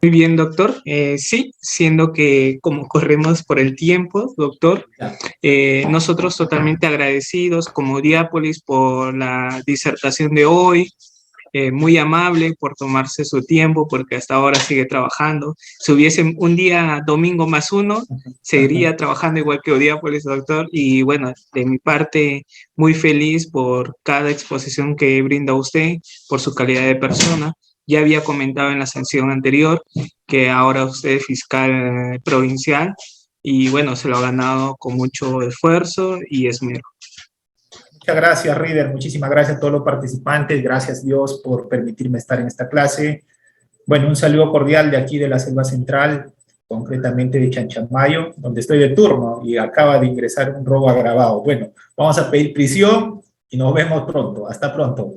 Muy bien, doctor. Sí, siendo que como corremos por el tiempo, doctor, nosotros totalmente agradecidos como Diápolis por la disertación de hoy, muy amable por tomarse su tiempo, porque hasta ahora sigue trabajando. Si hubiese un día domingo más uno, seguiría trabajando igual que Diápolis, doctor, y bueno, de mi parte, muy feliz por cada exposición que brinda usted, por su calidad de persona. Ya había comentado en la sesión anterior que ahora usted es fiscal provincial y bueno, se lo ha ganado con mucho esfuerzo y esmero. Muchas gracias, Reader. Muchísimas gracias a todos los participantes. Gracias, Dios, por permitirme estar en esta clase. Bueno, un saludo cordial de aquí de la Selva Central, concretamente de Chanchamayo, donde estoy de turno y acaba de ingresar un robo agravado. Bueno, vamos a pedir prisión y nos vemos pronto. Hasta pronto.